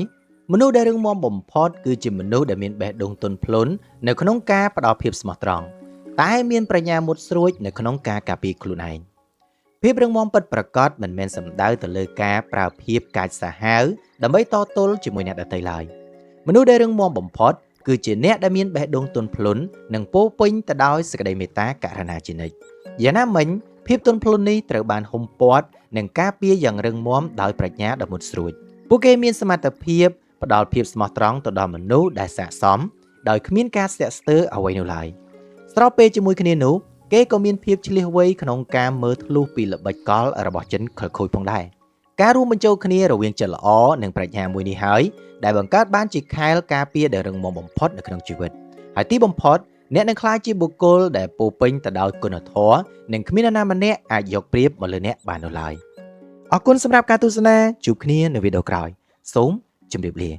[SPEAKER 1] មនុស្សដែលរឹងមាំបំផុតគឺជាមនុស្សដែលមានបេះដូងទន់ភ្លន់នៅក្នុងការផ្ដល់ភាពស្មោះត្រង់តែមានប្រាជ្ញាមុតស្រួចនៅក្នុងការការពារខ្លួនឯងភាពរឹងមាំពិតប្រាកដមិនមែនសំដៅទៅលើការប្រើភាពកាចសាហាវដើម្បីតទល់ជាមួយអ្នកដទៃឡើយ មនុស្សដែលរឹងមាំបំផុតគឺជាអ្នកដែលមានបេះដូងទន់ភ្លន់និងពោរពេញទៅដោយសេចក្តីមេត្តាករុណាជានិច្ចយ៉ាងណាមិញភាពទន់ភ្លន់នេះត្រូវបានហ៊ុមព័ទ្ធនិងការពារយ៉ាងរឹងមាំដោយប្រាជ្ញាដ៏មុតស្រួចពួកគេមានសមត្ថភាពផ្ដល់ភាពស្មោះត្រង់ទៅដល់មនុស្សដែលស័ក្តិសមដោយគ្មានការស្ទាក់ស្ទើរអ្វីនោះឡើយស្របពេលជាមួយគ្នានោះគេក៏មានភាពឆ្លៀសវៃក្នុងការមើលធ្លុះពីល្បិចកលរបស់ចិនខិលខូចផងដែរការរួមបញ្ចូលគ្នារវាងចិត្តល្អនិងប្រាជ្ញាមួយនេះហើយដែលបង្កើតបានជាខែលការពារដែលរឹងមាំបំផុតនៅក្នុងជីវិតហើយទីបំផុតអ្នកនឹងក្លាយជាបុគ្គលដែលពោរពេញទៅដោយគុណធម៌និងគ្មាននរណាម្នាក់អាចយកប្រៀបមកលើអ្នកបាននោះឡើយអរគុណសម្រាប់ការទស្សនាជួបគ្នានៅវីដេអូក្រោយសូមជម្រាបលា